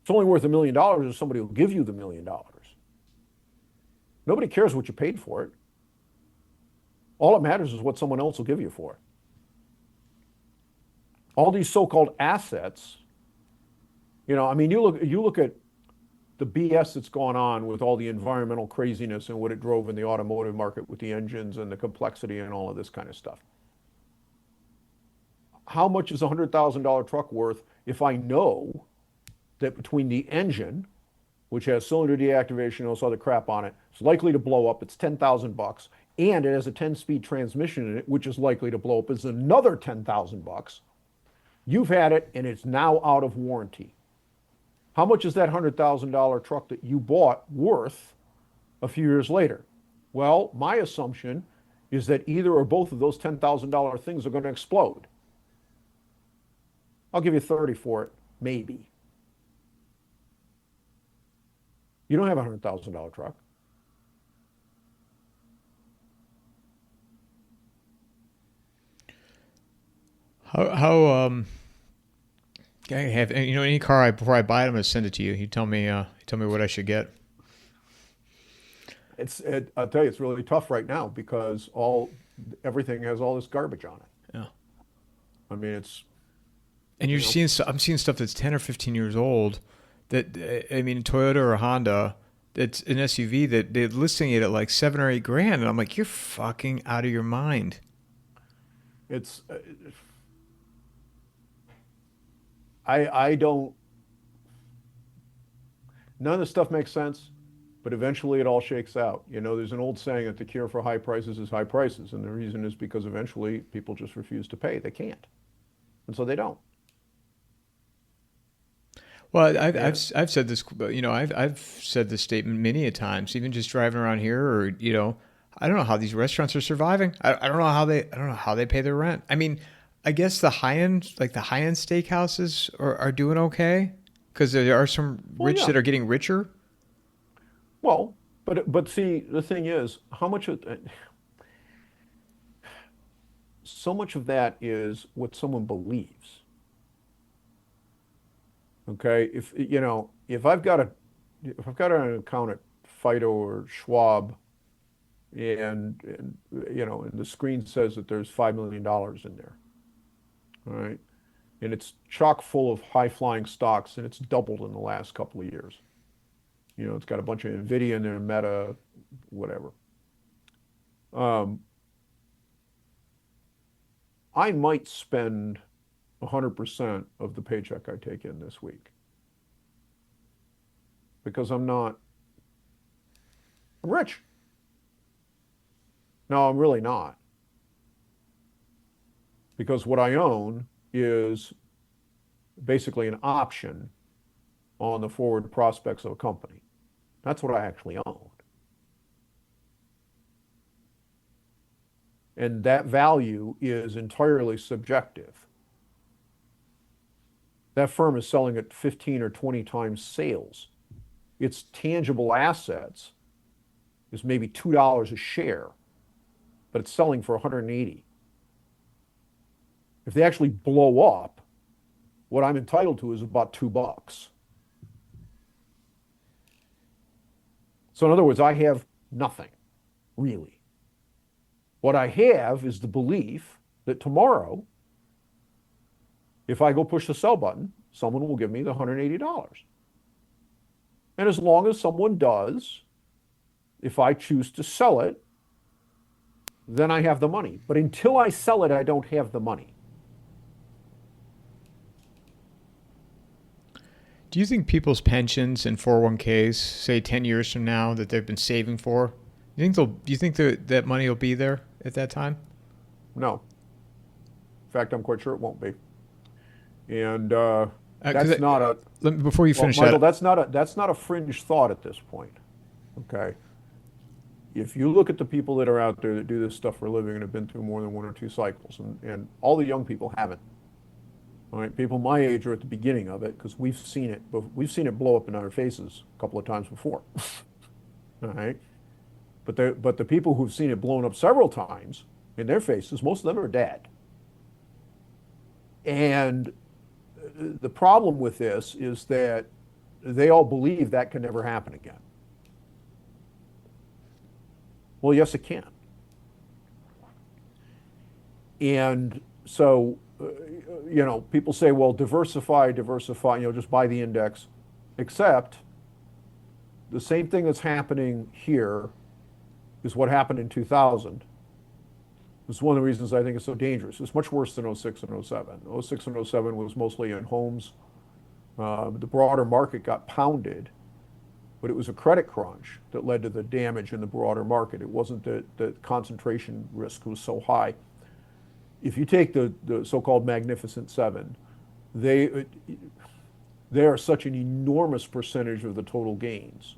[SPEAKER 2] It's only worth $1 million if somebody will give you the $1 million. Nobody cares what you paid for it. All that matters is what someone else will give you for it. All these so-called assets, I mean, you look at the BS that's gone on with all the environmental craziness and what it drove in the automotive market with the engines and the complexity and all of this kind of stuff. How much is a $100,000 truck worth if I know that between the engine, which has cylinder deactivation and all this other crap on it, it's likely to blow up, it's $10,000, and it has a 10-speed transmission in it, which is likely to blow up, is another $10,000. You've had it, and it's now out of warranty. How much is that $100,000 truck that you bought worth a few years later? Well, my assumption is that either or both of those $10,000 things are going to explode. I'll give you 30 for it, maybe. You don't have a $100,000 truck.
[SPEAKER 1] I have any car before I buy it, I'm gonna send it to you. You tell me what I should get.
[SPEAKER 2] I'll tell you, it's really tough right now because everything has all this garbage on it.
[SPEAKER 1] Yeah.
[SPEAKER 2] I mean,
[SPEAKER 1] I'm seeing stuff that's 10 or 15 years old. Toyota or Honda, it's an SUV that they're listing it at like $7 or $8 grand, and I'm like, you're fucking out of your mind.
[SPEAKER 2] I don't. None of this stuff makes sense, but eventually it all shakes out. There's an old saying that the cure for high prices is high prices, and the reason is because eventually people just refuse to pay. They can't, and so they don't.
[SPEAKER 1] Well, I've said this, I've said this statement many a times, even just driving around here, or I don't know how these restaurants are surviving. I don't know how they pay their rent. I mean, I guess the high end steakhouses are doing okay because there are some rich that are getting richer.
[SPEAKER 2] Well, but see, the thing is, so much of that is what someone believes. Okay, if I've got an account at Fido or Schwab, and the screen says that there's $5 million in there, all right, and it's chock full of high-flying stocks, and it's doubled in the last couple of years. It's got a bunch of NVIDIA in there, Meta, whatever. I might spend 100% of the paycheck I take in this week because I'm rich. No, I'm really not. Because what I own is basically an option on the forward prospects of a company. That's what I actually own. And that value is entirely subjective. That firm is selling at 15 or 20 times sales. Its tangible assets is maybe $2 a share, but it's selling for 180. If they actually blow up, what I'm entitled to is about $2. So in other words, I have nothing, really. What I have is the belief that tomorrow, if I go push the sell button, someone will give me the $180. And as long as someone does, if I choose to sell it, then I have the money. But until I sell it, I don't have the money.
[SPEAKER 1] Do you think people's pensions and 401ks, say 10 years from now, that they've been saving for, do you think that money will be there at that time?
[SPEAKER 2] No. In fact, I'm quite sure it won't be. And that's not a.
[SPEAKER 1] Before you finish
[SPEAKER 2] Michael,
[SPEAKER 1] that,
[SPEAKER 2] that's not a fringe thought at this point. Okay. if you look at the people that are out there that do this stuff for a living and have been through more than 1 or 2 cycles, and all the young people haven't. All right, people my age are at the beginning of it because we've seen it, but we've seen it blow up in our faces a couple of times before. All right, but the people who've seen it blown up several times in their faces, most of them are dead. And the problem with this is that they all believe that can never happen again. Well, yes, it can. And so, people say, well, diversify, just buy the index, except the same thing that's happening here is what happened in 2000. It's one of the reasons I think it's so dangerous. It's much worse than 06 and 07. 06 and 07 was mostly in homes. The broader market got pounded, but it was a credit crunch that led to the damage in the broader market. It wasn't that the concentration risk was so high. If you take the so-called Magnificent Seven, they are such an enormous percentage of the total gains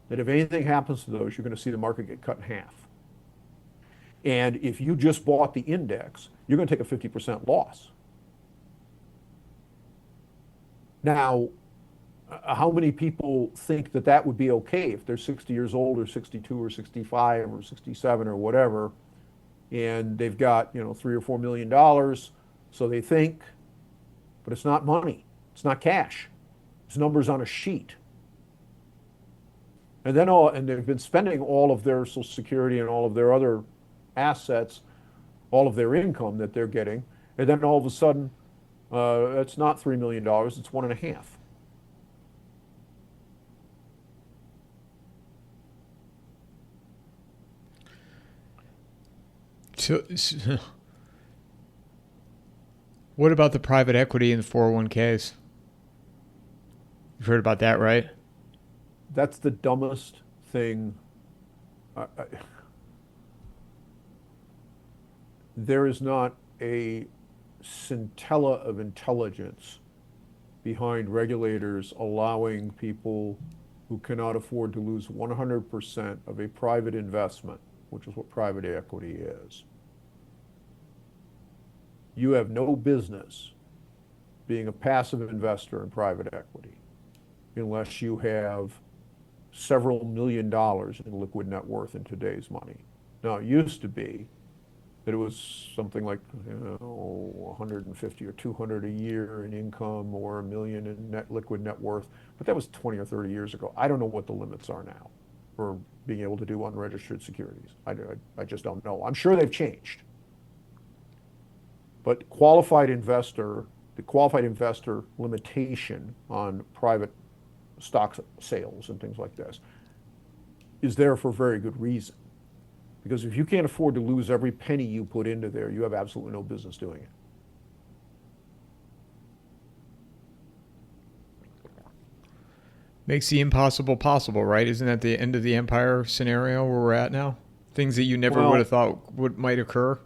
[SPEAKER 2] that if anything happens to those, you're going to see the market get cut in half. And if you just bought the index, you're going to take a 50% loss. Now, how many people think that that would be okay if they're 60 years old or 62 or 65 or 67 or whatever, and they've got, $3 or $4 million, so they think, but it's not money. It's not cash. It's numbers on a sheet. And they've been spending all of their Social Security and all of their other assets, all of their income that they're getting, and then all of a sudden, it's not $3 million, it's 1.5.
[SPEAKER 1] So, what about the private equity in the 401ks? You've heard about that, right?
[SPEAKER 2] That's the dumbest thing. There is not a scintilla of intelligence behind regulators allowing people who cannot afford to lose 100% of a private investment, which is what private equity is. You have no business being a passive investor in private equity unless you have several $1 million in liquid net worth in today's money. Now, it used to be that it was something like 150 or 200 a year in income or $1 million in liquid net worth, but that was 20 or 30 years ago. I don't know what the limits are now for being able to do unregistered securities. I just don't know. I'm sure they've changed. But the qualified investor limitation on private stock sales and things like this is there for very good reason. Because if you can't afford to lose every penny you put into there, you have absolutely no business doing it.
[SPEAKER 1] Makes the impossible possible, right? Isn't that the end of the empire scenario where we're at now? Things that you never would have thought might occur?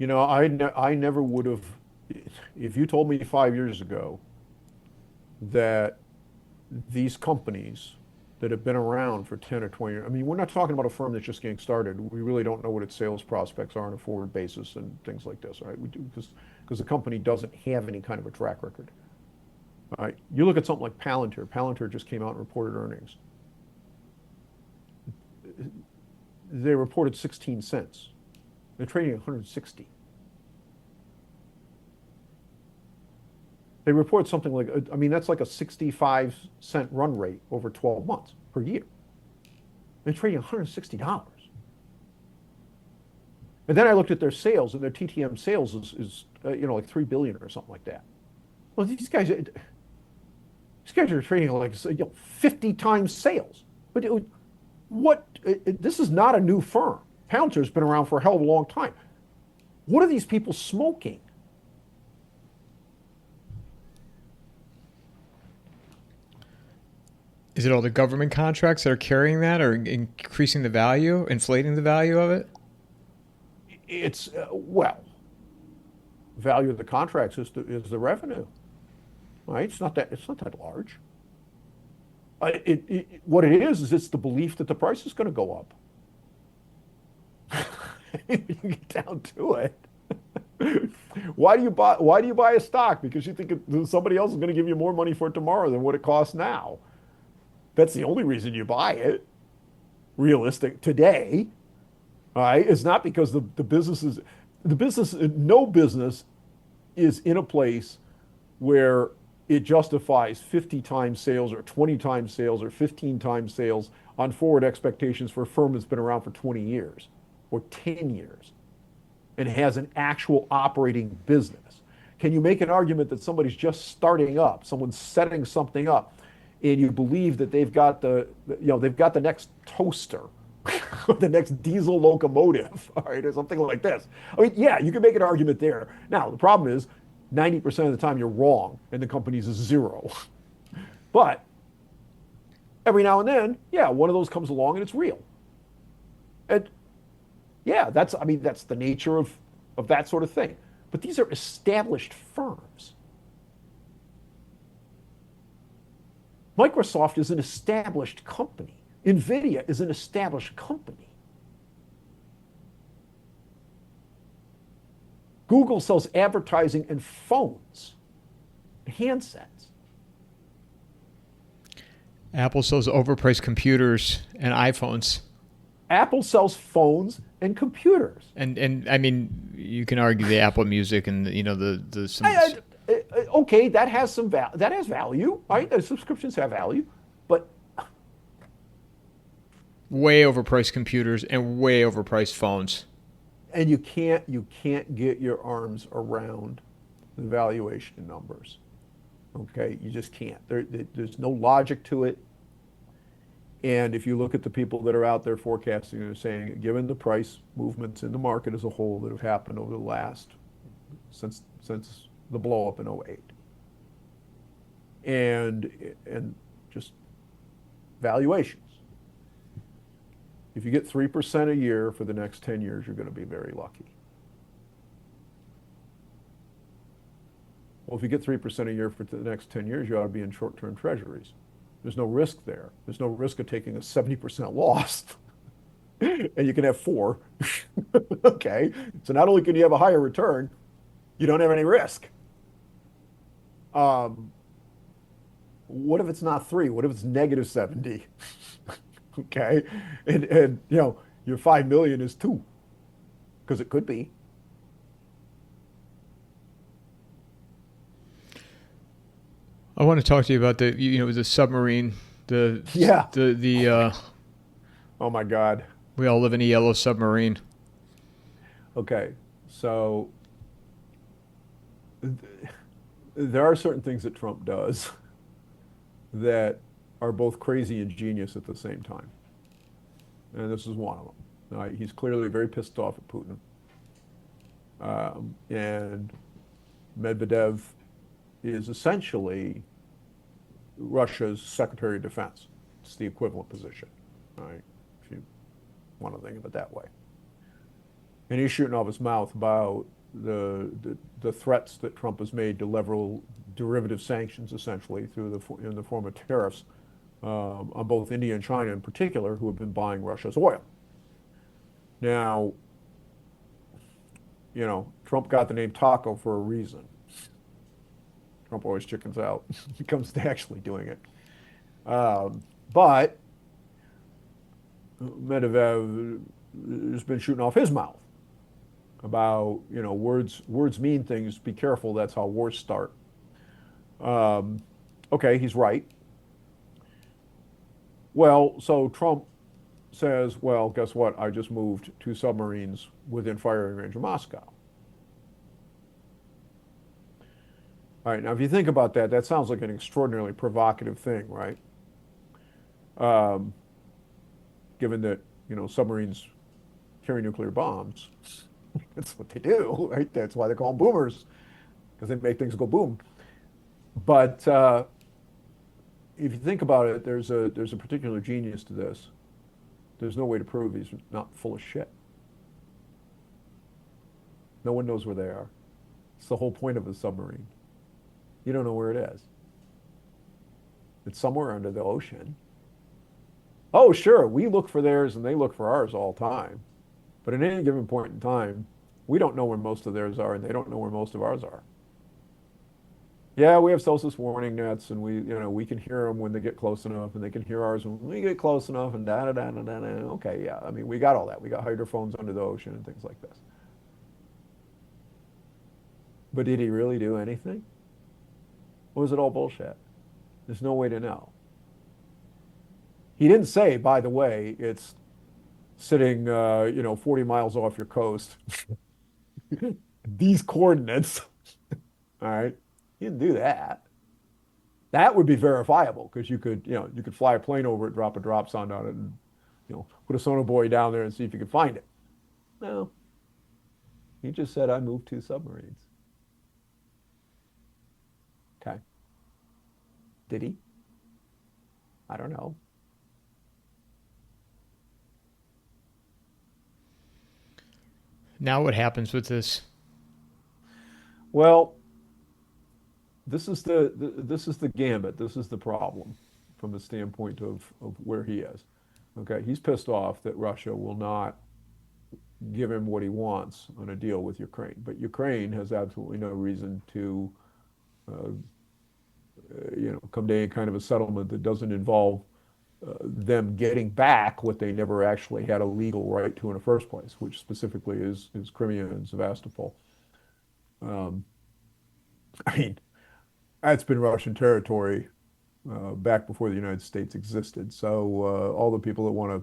[SPEAKER 2] I never would have, if you told me 5 years ago that these companies that have been around for 10 or 20 years, I mean, we're not talking about a firm that's just getting started. We really don't know what its sales prospects are on a forward basis and things like this, right? We do because the company doesn't have any kind of a track record. All right, you look at something like Palantir. Palantir just came out and reported earnings. They reported 16 cents. They're trading at 160. They report something like, that's like a 65-cent run rate over 12 months per year. They're trading $160. And then I looked at their sales, and their TTM sales is like 3 billion or something like that. Well, these guys are trading like 50 times sales. But this is not a new firm. Palantir's been around for a hell of a long time. What are these people smoking?
[SPEAKER 1] Is it all the government contracts that are carrying that or increasing the value, inflating the value of it?
[SPEAKER 2] It's, value of the contracts is the revenue, right? It's not that large. What it is it's the belief that the price is going to go up. You get down to it. Why do you buy a stock? Because you think somebody else is going to give you more money for it tomorrow than what it costs now. That's the only reason you buy it. Realistic today, all right? It's not because no business is in a place where it justifies 50 times sales or 20 times sales or 15 times sales on forward expectations for a firm that's been around for 20 years or 10 years and has an actual operating business. Can you make an argument that somebody's just starting up, someone's setting something up, and you believe that they've got the next toaster, or the next diesel locomotive, all right, or something like this? I mean, yeah, you can make an argument there. Now, the problem is 90% of the time you're wrong and the company's a zero. But every now and then, yeah, one of those comes along and it's real. And yeah, that's the nature of that sort of thing. But these are established firms. Microsoft is an established company. NVIDIA is an established company. Google sells advertising and phones, handsets.
[SPEAKER 1] Apple sells overpriced computers and iPhones.
[SPEAKER 2] Apple sells phones and computers.
[SPEAKER 1] And I mean, you can argue the Apple Music and the
[SPEAKER 2] okay, that has value, right? The subscriptions have value, but
[SPEAKER 1] way overpriced computers and way overpriced phones.
[SPEAKER 2] And you can't get your arms around the valuation numbers. Okay, you just can't. There's no logic to it. And if you look at the people that are out there forecasting, they're saying, given the price movements in the market as a whole that have happened over the last, since the blow up in '08, and just valuations. If you get 3% a year for the next 10 years, you're going to be very lucky. Well, if you get 3% a year for the next 10 years, you ought to be in short-term treasuries. There's no risk there. There's no risk of taking a 70% loss. And you can have 4. Okay. So not only can you have a higher return, you don't have any risk. What if it's not 3? What if it's negative 70? Okay. And your 5 million is 2, because it could be.
[SPEAKER 1] I want to talk to you about the submarine,
[SPEAKER 2] Oh my God.
[SPEAKER 1] We all live in a yellow submarine.
[SPEAKER 2] Okay. So there are certain things that Trump does that are both crazy and genius at the same time. And this is one of them. Now, he's clearly very pissed off at Putin. And Medvedev is essentially Russia's Secretary of Defense. It's the equivalent position, right? If you want to think of it that way. And he's shooting off his mouth about the threats that Trump has made to level derivative sanctions, essentially, in the form of tariffs on both India and China in particular, who have been buying Russia's oil. Now, Trump got the name Taco for a reason. Trump always chickens out when it comes to actually doing it. But Medvedev has been shooting off his mouth about, words mean things, be careful, that's how wars start. Okay, he's right. Well, so Trump says, well, guess what? I just moved 2 submarines within firing range of Moscow. All right, now if you think about that, that sounds like an extraordinarily provocative thing, right? Given that, submarines carry nuclear bombs. That's what they do, right? That's why they call them boomers, because they make things go boom. But if you think about it, there's a particular genius to this. There's no way to prove he's not full of shit. No one knows where they are. It's the whole point of a submarine. You don't know where it is. It's somewhere under the ocean. Oh, sure, we look for theirs and they look for ours all the time. But at any given point in time, we don't know where most of theirs are and they don't know where most of ours are. Yeah, we have social warning nets and we can hear them when they get close enough and they can hear ours when we get close enough and da da da da da. Da. Okay, yeah. I mean, we got all that. We got hydrophones under the ocean and things like this. But did he really do anything? Or was it all bullshit? There's no way to know. He didn't say, by the way, it's sitting, 40 miles off your coast. These coordinates. All right. He didn't do that. That would be verifiable because you could fly a plane over it, drop a drop sound on it, and put a sonar buoy down there and see if you can find it. No. He just said, I moved 2 submarines. Okay. Did he? I don't know.
[SPEAKER 1] Now what happens with this?
[SPEAKER 2] Well, this is the gambit. This is the problem from the standpoint of where he is. Okay, he's pissed off that Russia will not give him what he wants on a deal with Ukraine, but Ukraine has absolutely no reason to, come to any kind of a settlement that doesn't involve them getting back what they never actually had a legal right to in the first place, which specifically is Crimea and Sevastopol. I mean, that's been Russian territory back before the United States existed. So all the people that want to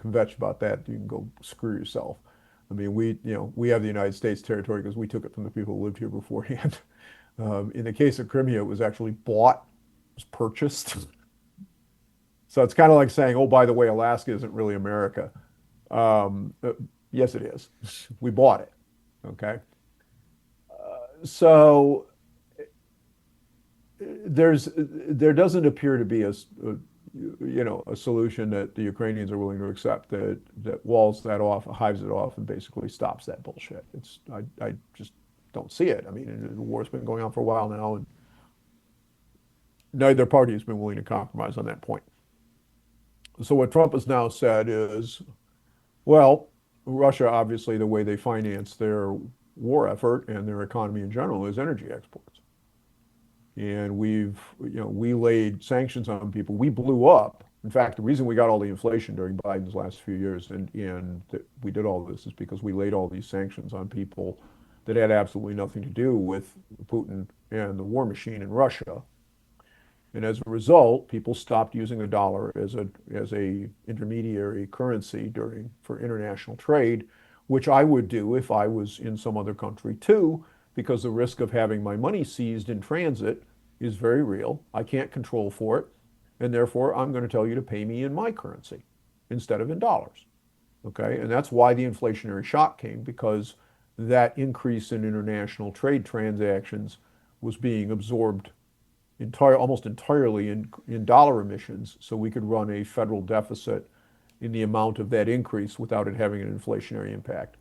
[SPEAKER 2] kvetch about that, you can go screw yourself. I mean, we have the United States territory because we took it from the people who lived here beforehand. In the case of Crimea, it was actually bought, it was purchased. So it's kind of like saying, oh, by the way, Alaska isn't really America. Yes, it is. We bought it. Okay. So there doesn't appear to be a solution that the Ukrainians are willing to accept that walls that off, hives it off, and basically stops that bullshit. I just don't see it. I mean, the war's been going on for a while now, and neither party has been willing to compromise on that point. So what Trump has now said is, well, Russia, obviously, the way they finance their war effort and their economy in general is energy exports. And we laid sanctions on people. We blew up. In fact, the reason we got all the inflation during Biden's last few years and that we did all this is because we laid all these sanctions on people that had absolutely nothing to do with Putin and the war machine in Russia. And as a result, people stopped using the dollar as a intermediary currency for international trade, which I would do if I was in some other country too, because the risk of having my money seized in transit is very real. I can't control for it, and therefore I'm going to tell you to pay me in my currency instead of in dollars. Okay, and that's why the inflationary shock came, because that increase in international trade transactions was being absorbed almost entirely in dollar emissions, so we could run a federal deficit in the amount of that increase without it having an inflationary impact.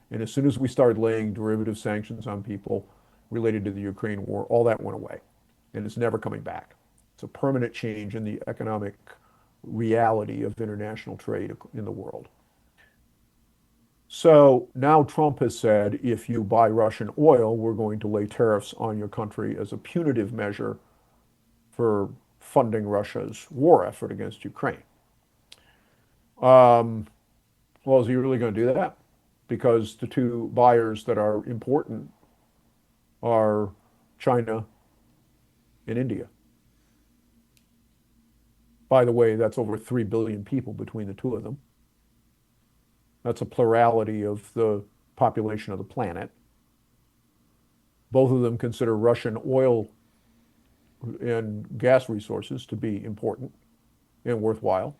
[SPEAKER 2] And as soon as we started laying derivative sanctions on people related to the Ukraine war, all that went away, and it's never coming back. It's a permanent change in the economic reality of international trade in the world. So now Trump has said, if you buy Russian oil, we're going to lay tariffs on your country as a punitive measure for funding Russia's war effort against Ukraine. Well, is he really going to do that? Because the two buyers that are important are China and India. By the way, that's over 3 billion people between the two of them. That's a plurality of the population of the planet. Both of them consider Russian oil and gas resources to be important and worthwhile.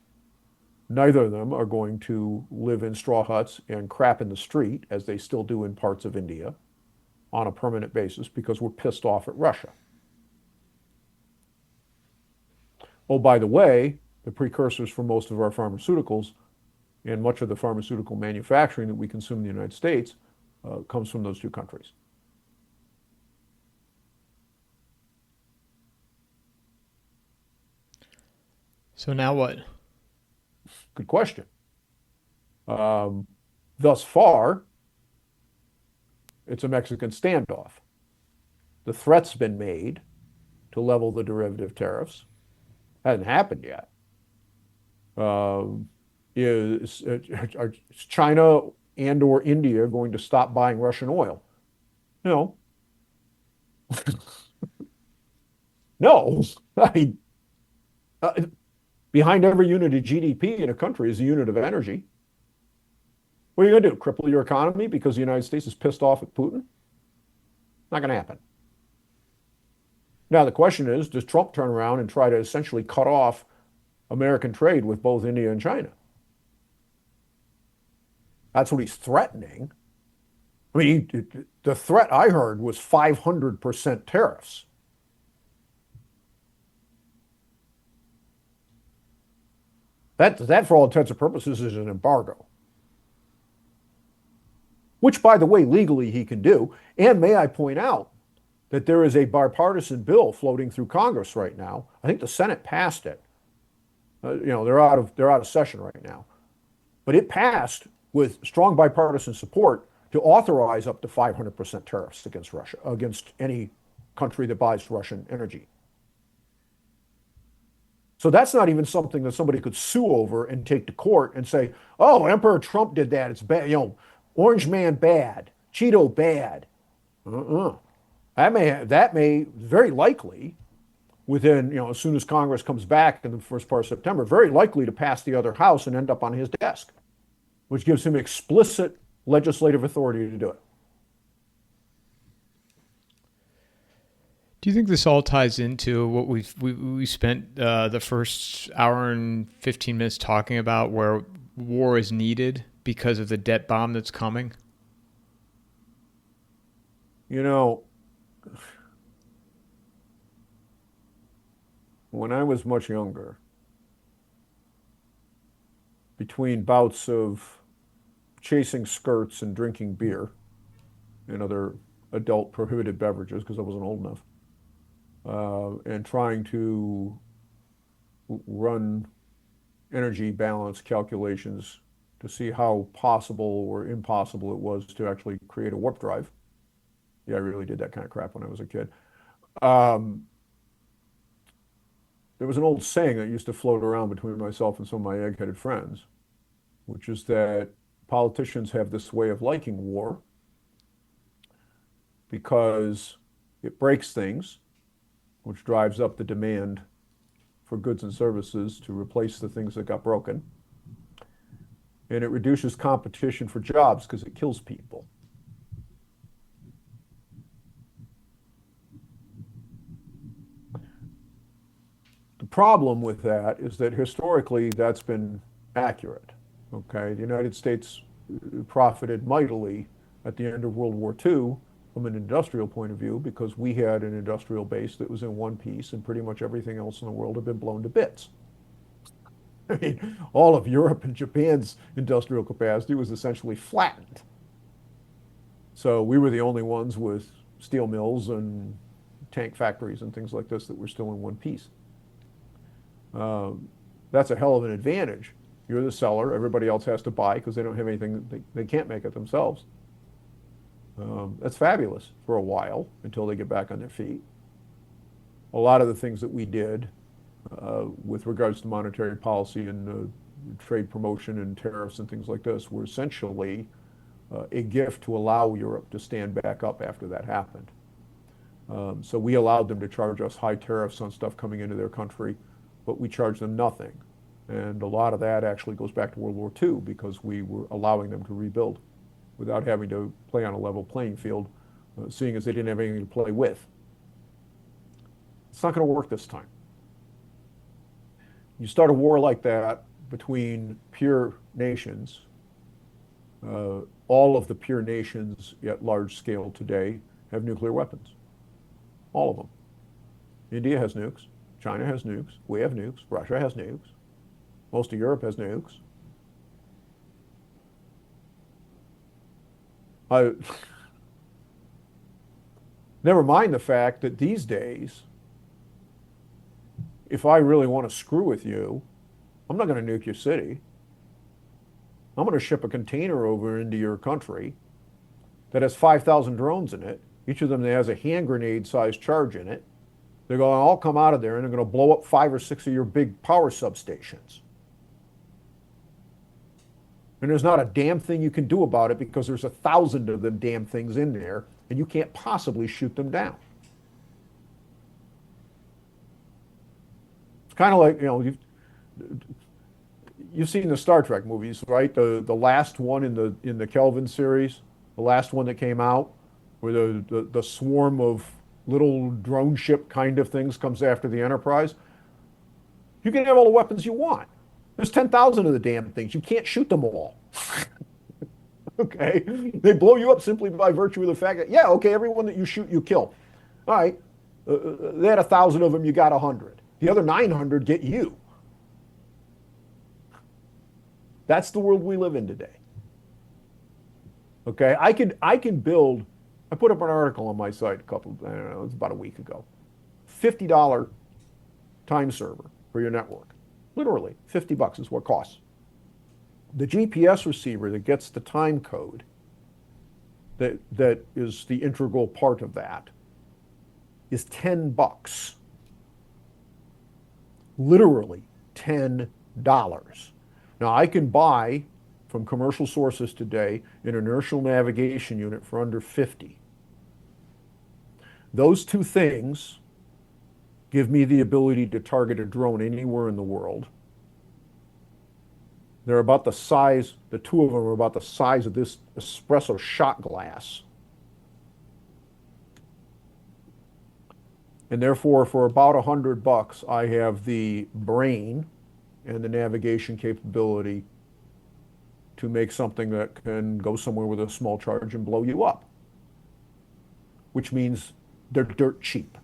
[SPEAKER 2] Neither of them are going to live in straw huts and crap in the street, as they still do in parts of India, on a permanent basis because we're pissed off at Russia. Oh, by the way, the precursors for most of our pharmaceuticals and much of the pharmaceutical manufacturing that we consume in the United States comes from those two countries.
[SPEAKER 1] So now what?
[SPEAKER 2] Good question. Um, Thus far, it's a Mexican standoff. The threat's been made to level the derivative tariffs. Hasn't happened yet. Um, is China and or India going to stop buying Russian oil? No, no. I mean, uh, behind every unit of GDP in a country is a unit of energy. What are you going to do? Cripple your economy because the United States is pissed off at Putin? Not going to happen. Now, the question is, does Trump turn around and try to essentially cut off American trade with both India and China? That's what he's threatening. I mean, the threat I heard was 500% tariffs. That, for all intents and purposes, is an embargo. Which, by the way, legally he can do. And may I point out that there is a bipartisan bill floating through Congress right now. I think the Senate passed it. They're out of session right now. But it passed with strong bipartisan support to authorize up to 500% tariffs against Russia, against any country that buys Russian energy. So that's not even something that somebody could sue over and take to court and say, oh, Emperor Trump did that. It's bad. Orange man bad. Cheeto bad. Uh-uh. That may very likely within, as soon as Congress comes back in the first part of September, very likely to pass the other house and end up on his desk, which gives him explicit legislative authority to do it.
[SPEAKER 1] Do you think this all ties into what we spent the first hour and 15 minutes talking about, where war is needed because of the debt bomb that's coming?
[SPEAKER 2] When I was much younger, between bouts of chasing skirts and drinking beer and other adult prohibited beverages, because I wasn't old enough, and trying to run energy balance calculations to see how possible or impossible it was to actually create a warp drive. Yeah, I really did that kind of crap when I was a kid. There was an old saying that used to float around between myself and some of my egg-headed friends, which is that politicians have this way of liking war because it breaks things, which drives up the demand for goods and services to replace the things that got broken. And it reduces competition for jobs because it kills people. The problem with that is that historically that's been accurate. Okay, the United States profited mightily at the end of World War II from an industrial point of view because we had an industrial base that was in one piece and pretty much everything else in the world had been blown to bits. I mean, all of Europe and Japan's industrial capacity was essentially flattened. So we were the only ones with steel mills and tank factories and things like this that were still in one piece. That's a hell of an advantage. You're the seller. Everybody else has to buy because they don't have anything. They can't make it themselves. That's fabulous for a while until they get back on their feet. A lot of the things that we did with regards to monetary policy and trade promotion and tariffs and things like this were essentially a gift to allow Europe to stand back up after that happened. So we allowed them to charge us high tariffs on stuff coming into their country, but we charged them nothing. And a lot of that actually goes back to World War II because we were allowing them to rebuild without having to play on a level playing field, seeing as they didn't have anything to play with. It's not going to work this time. You start a war like that between peer nations, all of the peer nations at large scale today have nuclear weapons. All of them. India has nukes. China has nukes. We have nukes. Russia has nukes. Most of Europe has nukes. Never mind the fact that these days, if I really want to screw with you, I'm not going to nuke your city. I'm going to ship a container over into your country that has 5,000 drones in it. Each of them that has a hand grenade sized charge in it. They're going to all come out of there and they're going to blow up 5 or 6 of your big power substations. And there's not a damn thing you can do about it because there's 1,000 of them damn things in there and you can't possibly shoot them down. It's kind of like, you've seen the Star Trek movies, right? The last one in the Kelvin series, the last one that came out, where the swarm of little drone ship kind of things comes after the Enterprise. You can have all the weapons you want. There's 10,000 of the damn things. You can't shoot them all. Okay? They blow you up simply by virtue of the fact that, yeah, okay, everyone that you shoot, you kill. All right. They had 1,000 of them, you got 100. The other 900 get you. That's the world we live in today. Okay? I can build, I put up an article on my site I don't know, it was about a week ago. $50 time server for your network. Literally, $50 is what it costs. The GPS receiver that gets the time code, that is the integral part of that, is $10. Literally $10. Now I can buy from commercial sources today an inertial navigation unit for under 50. Those two things give me the ability to target a drone anywhere in the world. They're about the size, the two of them are about the size of this espresso shot glass. And therefore, for about $100, I have the brain and the navigation capability to make something that can go somewhere with a small charge and blow you up. Which means they're dirt cheap.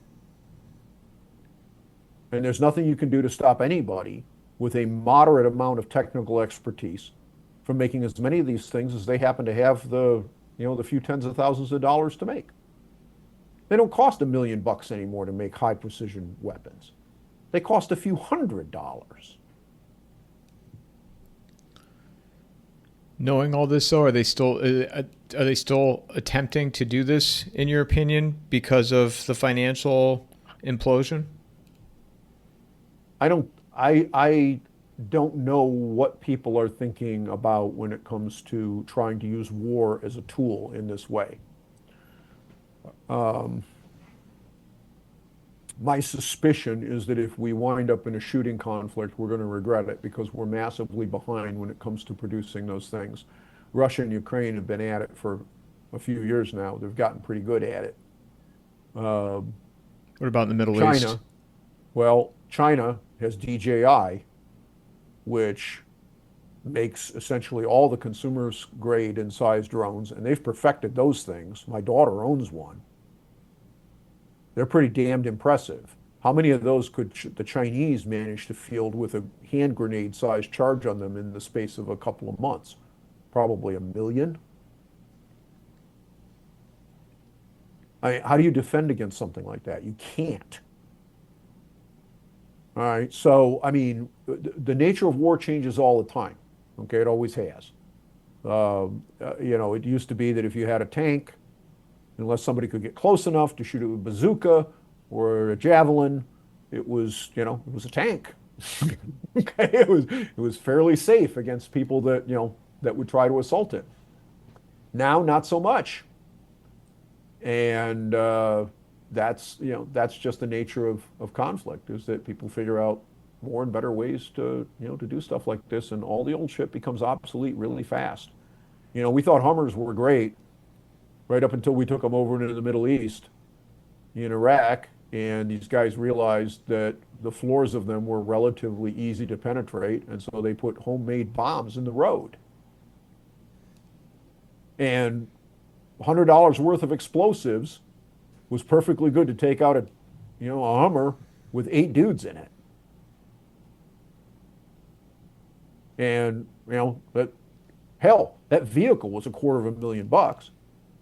[SPEAKER 2] And there's nothing you can do to stop anybody with a moderate amount of technical expertise from making as many of these things as they happen to have the few tens of thousands of dollars to make. They don't cost $1 million anymore to make high precision weapons. They cost a few $100s.
[SPEAKER 1] Knowing all this, though, are they still attempting to do this, in your opinion, because of the financial implosion?
[SPEAKER 2] I don't know what people are thinking about when it comes to trying to use war as a tool in this way. My suspicion is that if we wind up in a shooting conflict, we're going to regret it because we're massively behind when it comes to producing those things. Russia and Ukraine have been at it for a few years now. They've gotten pretty good at it.
[SPEAKER 1] What about in the Middle
[SPEAKER 2] China?
[SPEAKER 1] East?
[SPEAKER 2] Well, China has DJI, which makes essentially all the consumer's grade and size drones, and they've perfected those things. My daughter owns one. They're pretty damned impressive. How many of those could the Chinese manage to field with a hand grenade sized charge on them in the space of a couple of months? Probably 1 million. How do you defend against something like that? You can't. All right, so, I mean, the nature of war changes all the time. Okay, it always has. It used to be that if you had a tank, unless somebody could get close enough to shoot it with a bazooka or a javelin, it was a tank. Okay, it was fairly safe against people that would try to assault it. Now, not so much. And that's just the nature of conflict, is that people figure out more and better ways to do stuff like this, and all the old shit becomes obsolete really fast. We thought Hummers were great right up until we took them over into the Middle East in Iraq, and these guys realized that the floors of them were relatively easy to penetrate, and so they put homemade bombs in the road. And $100 worth of explosives was perfectly good to take out a Hummer with 8 dudes in it. And that vehicle was $250,000.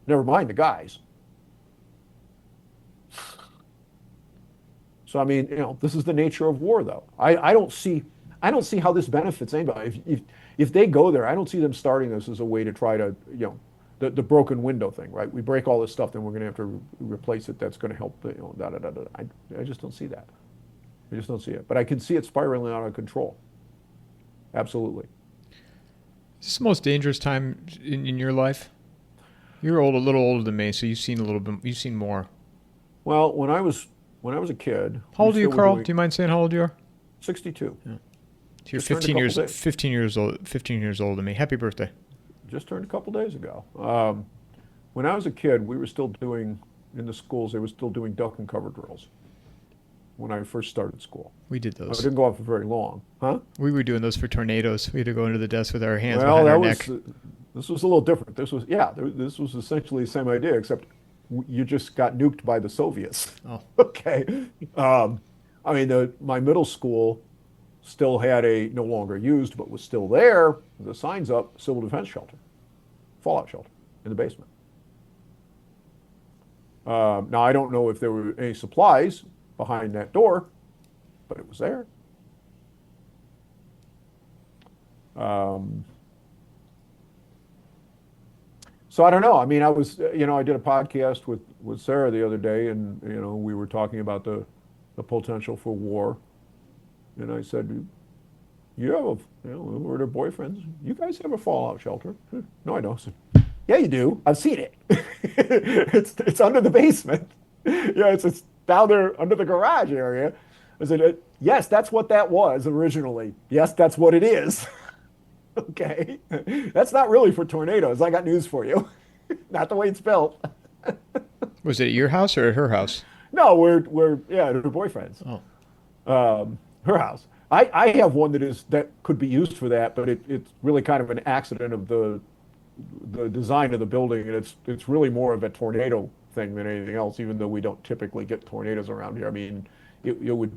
[SPEAKER 2] Never mind the guys. So I mean, this is the nature of war, though. I I don't see how this benefits anybody. If they go there, I don't see them starting this as a way to try to, the broken window thing, right? We break all this stuff, then we're going to have to replace it. That's going to help, da, da, da, da. I just don't see that. I just don't see it. But I can see it spiraling out of control. Absolutely.
[SPEAKER 1] Is this the most dangerous time in your life? You're a little older than me, so you've seen a little bit. You've seen more.
[SPEAKER 2] Well, when I was a kid,
[SPEAKER 1] How old are you,
[SPEAKER 2] still were
[SPEAKER 1] Carl?
[SPEAKER 2] doing
[SPEAKER 1] Do you mind saying how old you are?
[SPEAKER 2] 62.
[SPEAKER 1] Yeah. So you're
[SPEAKER 2] Just turned a couple days.
[SPEAKER 1] 15 years old. 15 years older than me. Happy birthday.
[SPEAKER 2] Just turned a couple days ago. When I was a kid, we were still doing, in the schools, they were still doing duck and cover drills when I first started school.
[SPEAKER 1] We did
[SPEAKER 2] I
[SPEAKER 1] those.
[SPEAKER 2] didn't go on for very long. Huh?
[SPEAKER 1] We were doing those for tornadoes. We had to go into the desk with our hands
[SPEAKER 2] Well,
[SPEAKER 1] behind our
[SPEAKER 2] that was,
[SPEAKER 1] neck.
[SPEAKER 2] this was a little different. This was essentially the same idea, except you just got nuked by the Soviets.
[SPEAKER 1] Oh.
[SPEAKER 2] Okay. I mean, my middle school still had a, no longer used, but was still there, the signs up, civil defense shelter, fallout shelter in the basement. Now, I don't know if there were any supplies behind that door, but it was there. So I don't know. I mean, I did a podcast with Sarah the other day, and we were talking about the potential for war, and I said, "You have we're their boyfriends. You guys have a fallout shelter?" "No, I don't." I said, "Yeah, you do. I've seen it. It's under the basement. Yeah, it's down there under the garage area." I said, "Yes, that's what that was originally. Yes, that's what it is." Okay, that's not really for tornadoes. I got news for you. Not the way it's built.
[SPEAKER 1] Was it at your house or at her house?
[SPEAKER 2] No, we're they're boyfriends.
[SPEAKER 1] Oh.
[SPEAKER 2] Her house. I have one that could be used for that, but it's really kind of an accident of the design of the building, and it's really more of a tornado thing than anything else. Even though we don't typically get tornadoes around here, I mean, it would.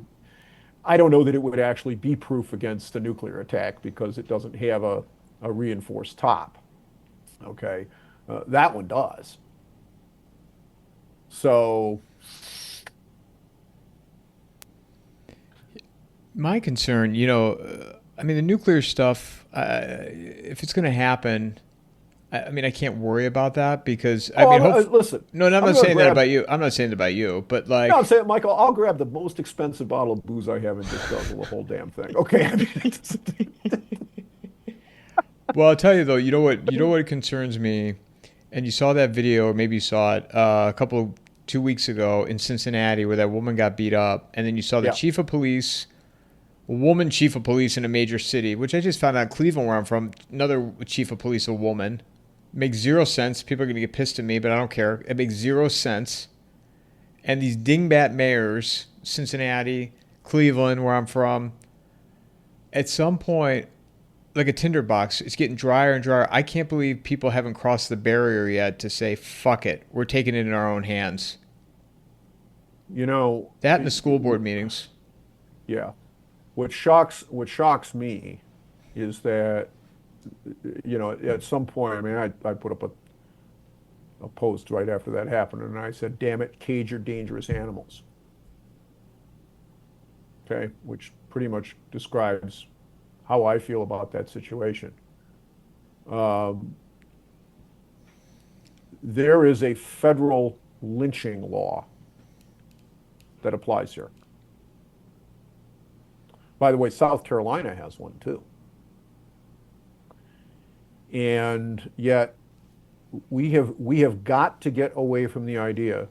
[SPEAKER 2] I don't know that it would actually be proof against a nuclear attack because it doesn't have a reinforced top. Okay, that one does. So
[SPEAKER 1] My concern, I mean, the nuclear stuff, if it's going to happen, I mean, I can't worry about that because,
[SPEAKER 2] listen.
[SPEAKER 1] No, I'm not saying that about you. I'm not saying that about you, but like.
[SPEAKER 2] No, I'm saying, Michael, I'll grab the most expensive bottle of booze I have and just guzzle the whole damn thing. Okay. I mean,
[SPEAKER 1] Well, I'll tell you though, you know what concerns me, and you saw that video, or maybe you saw it 2 weeks ago in Cincinnati where that woman got beat up, and then you saw the chief of police, woman chief of police in a major city, which I just found out Cleveland, where I'm from, another chief of police, a woman. Makes zero sense. People are going to get pissed at me, but I don't care. It makes zero sense. And these dingbat mayors, Cincinnati, Cleveland, where I'm from, at some point, like a tinderbox, it's getting drier and drier. I can't believe people haven't crossed the barrier yet to say, fuck it, we're taking it in our own hands. That in the school board meetings.
[SPEAKER 2] Yeah. What shocks me is that, at some point, I mean, I put up a post right after that happened, and I said, "Damn it, cage your dangerous animals." Okay, which pretty much describes how I feel about that situation. There is a federal lynching law that applies here. By the way, South Carolina has one too. And yet we have got to get away from the idea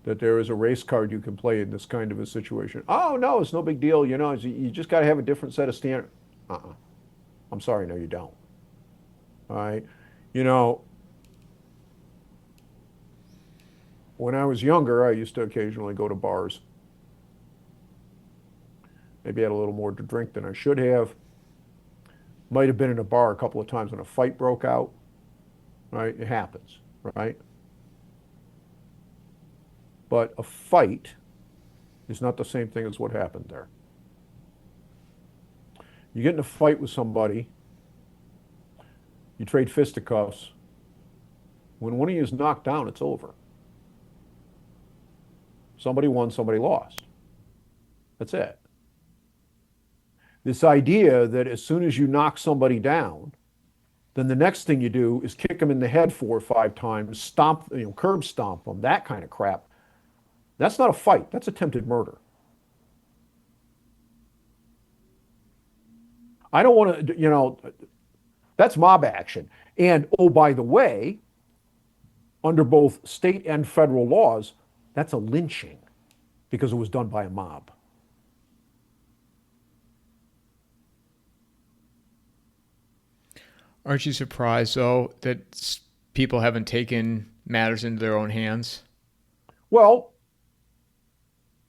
[SPEAKER 2] that there is a race card you can play in this kind of a situation. "Oh, no, it's no big deal. You just got to have a different set of standards." I'm sorry, no, you don't. All right. When I was younger, I used to occasionally go to bars. Maybe had a little more to drink than I should have. Might have been in a bar a couple of times when a fight broke out, right? It happens, right? But a fight is not the same thing as what happened there. You get in a fight with somebody, you trade fisticuffs. When one of you is knocked down, it's over. Somebody won, somebody lost. That's it. This idea that as soon as you knock somebody down, then the next thing you do is kick them in the head 4 or 5 times, stomp, curb stomp them, that kind of crap. That's not a fight. That's attempted murder. I don't want to, that's mob action. And oh, by the way, under both state and federal laws, that's a lynching because it was done by a mob.
[SPEAKER 1] Aren't you surprised, though, that people haven't taken matters into their own hands?
[SPEAKER 2] Well,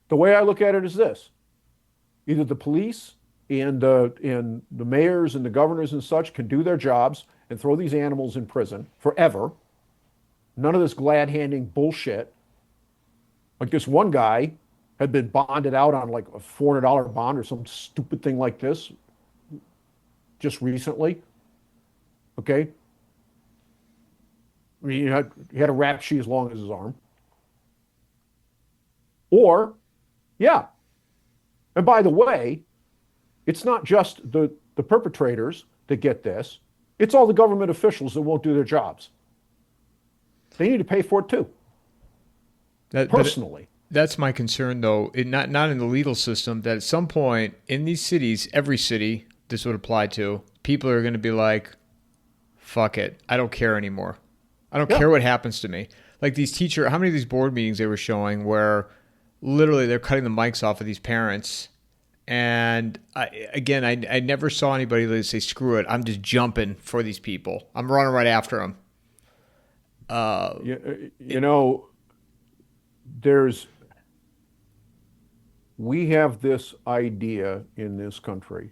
[SPEAKER 2] the way I look at it is this. Either the police and the mayors and the governors and such can do their jobs and throw these animals in prison forever. None of this glad handing bullshit. Like this one guy had been bonded out on like a $400 bond or some stupid thing like this just recently. Okay. I mean, he had a rap sheet as long as his arm. Or, yeah. And by the way, it's not just the perpetrators that get this. It's all the government officials that won't do their jobs. They need to pay for it too. Personally.
[SPEAKER 1] That's my concern, though. Not in the legal system. That at some point in these cities, every city this would apply to, people are going to be like, "Fuck it, I don't care anymore. I don't care what happens to me." Like these how many of these board meetings they were showing where literally they're cutting the mics off of these parents. And I never saw anybody that say, "Screw it, I'm just jumping for these people. I'm running right after them."
[SPEAKER 2] We have this idea in this country,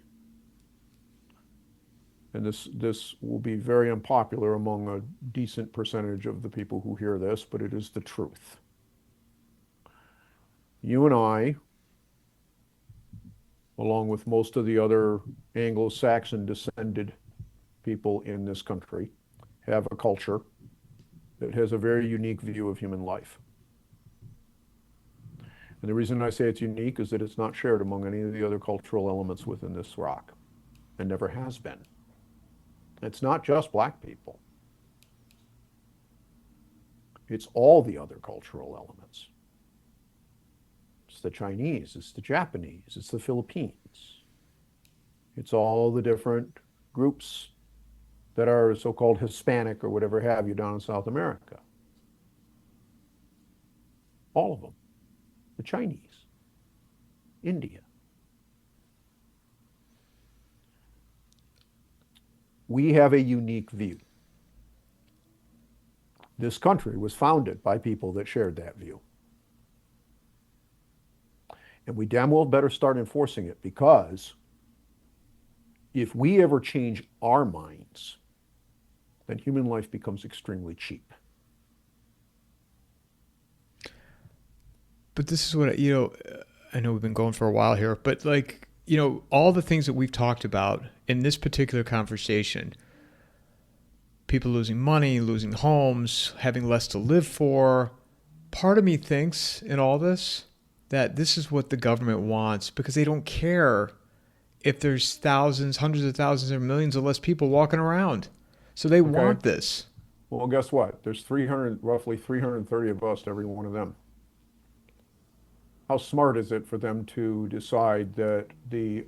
[SPEAKER 2] and this will be very unpopular among a decent percentage of the people who hear this, but it is the truth. You and I, along with most of the other Anglo-Saxon descended people in this country, have a culture that has a very unique view of human life. And the reason I say it's unique is that it's not shared among any of the other cultural elements within this rock, and never has been. It's not just black people. It's all the other cultural elements. It's the Chinese, it's the Japanese, it's the Philippines. It's all the different groups that are so-called Hispanic or whatever have you down in South America. All of them. The Chinese, India. We have a unique view. This country was founded by people that shared that view. And we damn well better start enforcing it, because if we ever change our minds, then human life becomes extremely cheap.
[SPEAKER 1] But this is what, I know we've been going for a while here, but all the things that we've talked about in this particular conversation, people losing money, losing homes, having less to live for, part of me thinks in all this that this is what the government wants, because they don't care if there's thousands, hundreds of thousands, or millions of less people walking around. So they want this.
[SPEAKER 2] Well, guess what? There's roughly 330 of us to every one of them. How smart is it for them to decide that the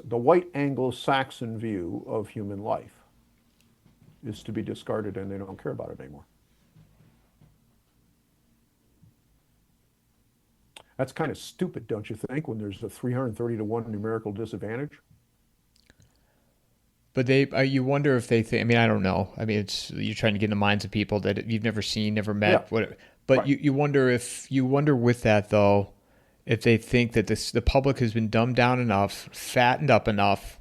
[SPEAKER 2] white Anglo-Saxon view of human life is to be discarded, and they don't care about it anymore? That's kind of stupid, don't you think, when there's a 330 to 1 numerical disadvantage?
[SPEAKER 1] But you wonder if they think, I don't know. You're trying to get in the minds of people that you've never seen, never met, whatever. But right. you wonder with that, though, if they think that the public has been dumbed down enough, fattened up enough,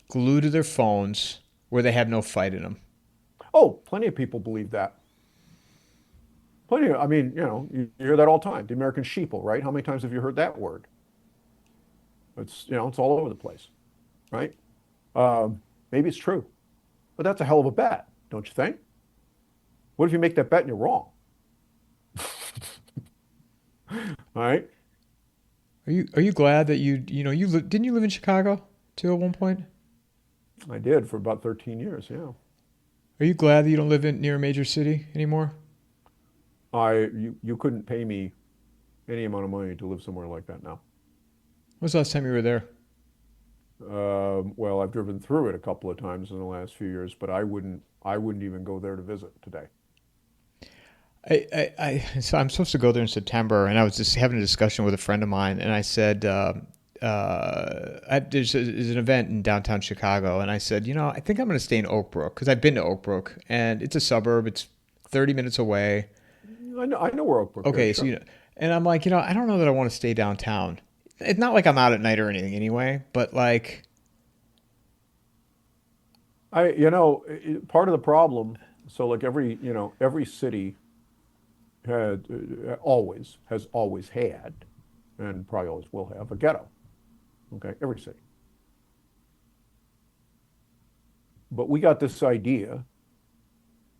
[SPEAKER 1] glued to their phones, where they have no fight in them.
[SPEAKER 2] Oh, plenty of people believe that. You hear that all the time. The American sheeple, right? How many times have you heard that word? It's all over the place, right? Maybe it's true, but that's a hell of a bet, don't you think? What if you make that bet and you're wrong? All right.
[SPEAKER 1] Are you glad that didn't you live in Chicago too at one point?
[SPEAKER 2] I did for about 13 years, yeah.
[SPEAKER 1] Are you glad that you don't live near a major city anymore?
[SPEAKER 2] You couldn't pay me any amount of money to live somewhere like that now.
[SPEAKER 1] When was the last time you were there?
[SPEAKER 2] Well, I've driven through it a couple of times in the last few years, but I wouldn't even go there to visit today.
[SPEAKER 1] So I'm supposed to go there in September, and I was just having a discussion with a friend of mine, and I said, there's an event in downtown Chicago, and I said, I think I'm going to stay in Oak Brook because I've been to Oak Brook, and it's a suburb. It's 30 minutes away.
[SPEAKER 2] I know where Oak Brook
[SPEAKER 1] Okay,
[SPEAKER 2] is,
[SPEAKER 1] so
[SPEAKER 2] sure.
[SPEAKER 1] and I'm like, I don't know that I want to stay downtown. It's not like I'm out at night or anything anyway, but like,
[SPEAKER 2] Part of the problem, so like every city had has always had, and probably always will have a ghetto. Okay, every city. But we got this idea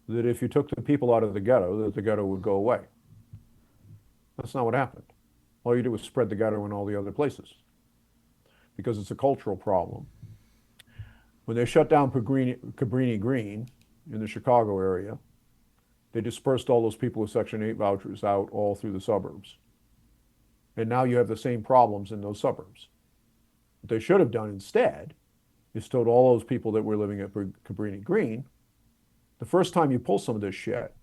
[SPEAKER 2] that if you took the people out of the ghetto, that the ghetto would go away. That's not what happened. All you do is spread the ghetto in all the other places because it's a cultural problem. When they shut down Cabrini Green in the Chicago area, they dispersed all those people with Section 8 vouchers out all through the suburbs. And now you have the same problems in those suburbs. What they should have done instead is told all those people that were living at Cabrini Green, the first time you pull some of this shit,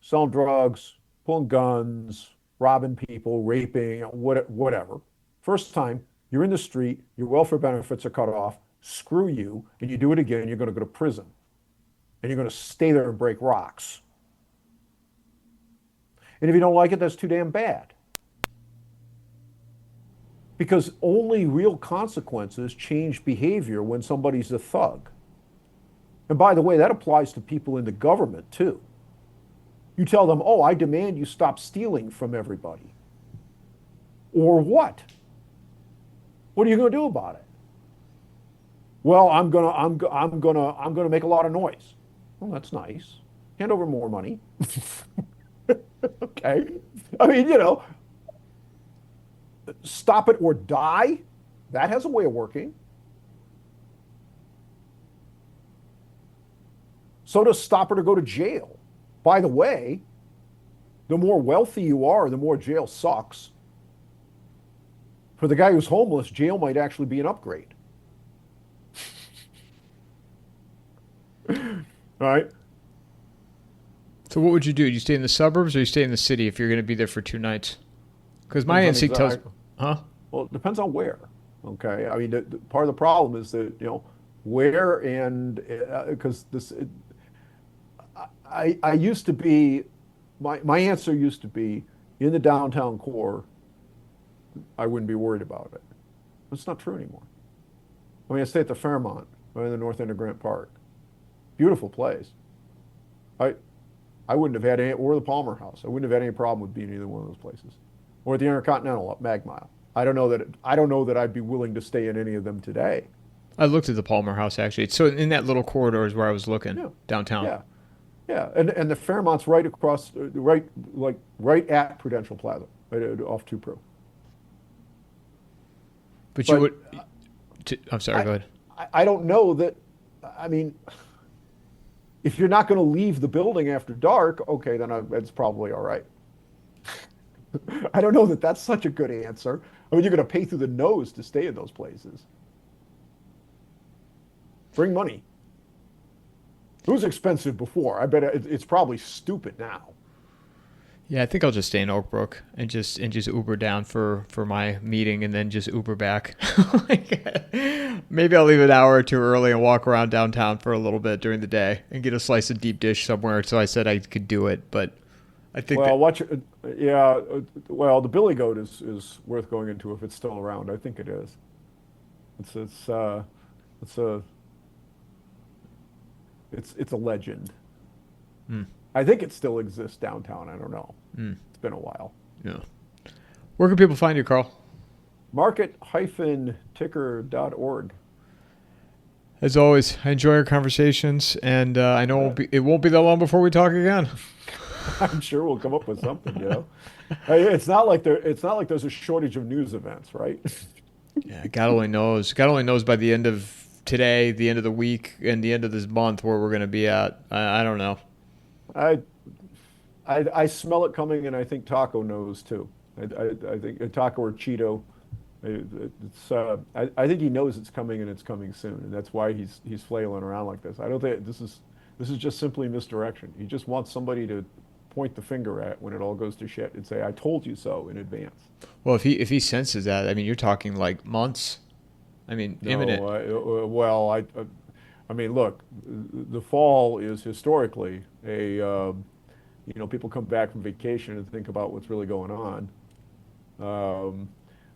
[SPEAKER 2] selling drugs, pulling guns, robbing people, raping, whatever. First time you're in the street, your welfare benefits are cut off, screw you, and you do it again, you're going to go to prison. And you're going to stay there and break rocks. And if you don't like it, that's too damn bad. Because only real consequences change behavior when somebody's a thug. And by the way, that applies to people in the government too. You tell them, oh, I demand you stop stealing from everybody. Or what? What are you going to do about it? Well, I'm gonna make a lot of noise. Well, that's nice. Hand over more money. Okay. I mean, stop it or die. That has a way of working. So does stop it or go to jail. By the way, the more wealthy you are, the more jail sucks. For the guy who's homeless, jail might actually be an upgrade. All right.
[SPEAKER 1] so what would you do? You stay in the suburbs or you stay in the city if you're going to be there for 2 nights? Because my instinct tells, huh?
[SPEAKER 2] Well, it depends on where. Okay. I mean, part of the problem is that, where and because I used to be, my answer used to be in the downtown core, I wouldn't be worried about it. It's not true anymore. I mean, I stay at the Fairmont, right in the north end of Grant Park. Beautiful place. I wouldn't have had any, or the Palmer House. I wouldn't have had any problem with being in either one of those places. Or at the Intercontinental up Mag Mile. I don't know that I'd be willing to stay in any of them today.
[SPEAKER 1] I looked at the Palmer House actually. So in that little corridor is where I was looking downtown.
[SPEAKER 2] Yeah. Yeah, and the Fairmont's right across, right at Prudential Plaza, right off 2 Pro.
[SPEAKER 1] But you would. I'm sorry. Go ahead.
[SPEAKER 2] I don't know that. I mean, if you're not going to leave the building after dark, okay, then it's probably all right. I don't know that that's such a good answer. I mean, you're going to pay through the nose to stay in those places. Bring money. It was expensive before. I bet it's probably stupid now.
[SPEAKER 1] Yeah, I think I'll just stay in Oak Brook and just Uber down for my meeting and then just Uber back. Maybe I'll leave an hour or two early and walk around downtown for a little bit during the day and get a slice of deep dish somewhere. So I said I could do it, but I think
[SPEAKER 2] the Billy Goat is worth going into if it's still around. I think it is. It's a legend. I think it still exists downtown. I don't know. It's been a while.
[SPEAKER 1] Yeah. Where can people find you, Carl?
[SPEAKER 2] Market-ticker.org.
[SPEAKER 1] As always, I enjoy our conversations, and I know it won't be that long before we talk again.
[SPEAKER 2] I'm sure we'll come up with something, you know. It's not like there's a shortage of news events, right?
[SPEAKER 1] Yeah, God only knows. God only knows by the end of today, the end of the week, and the end of this month where we're going to be at. I don't know.
[SPEAKER 2] I, I smell it coming, and I think Taco knows too. I think Taco or Cheeto. I think he knows it's coming and it's coming soon, and that's why he's flailing around like this. I don't think this is just simply misdirection. He just wants somebody to point the finger at when it all goes to shit and say, "I told you so" in advance.
[SPEAKER 1] Well, if he senses that, I mean, you're talking like months. I mean, imminent.
[SPEAKER 2] No, well, I mean, look, the fall is historically people come back from vacation and think about what's really going on. Um,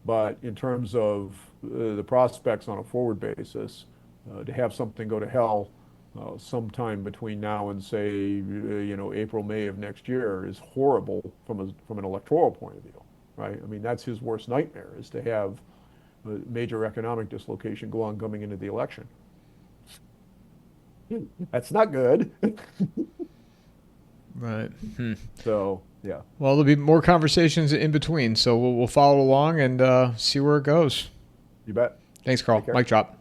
[SPEAKER 2] but in terms of the prospects on a forward basis, to have something go to hell sometime between now and say, April, May of next year is horrible from an electoral point of view, right? I mean, that's his worst nightmare is to have major economic dislocation go on coming into the election. That's not good.
[SPEAKER 1] Right. Hmm.
[SPEAKER 2] So, yeah.
[SPEAKER 1] Well, there'll be more conversations in between, so we'll follow along and see where it goes.
[SPEAKER 2] You bet.
[SPEAKER 1] Thanks, Carl.
[SPEAKER 2] Take care.
[SPEAKER 1] Mic drop.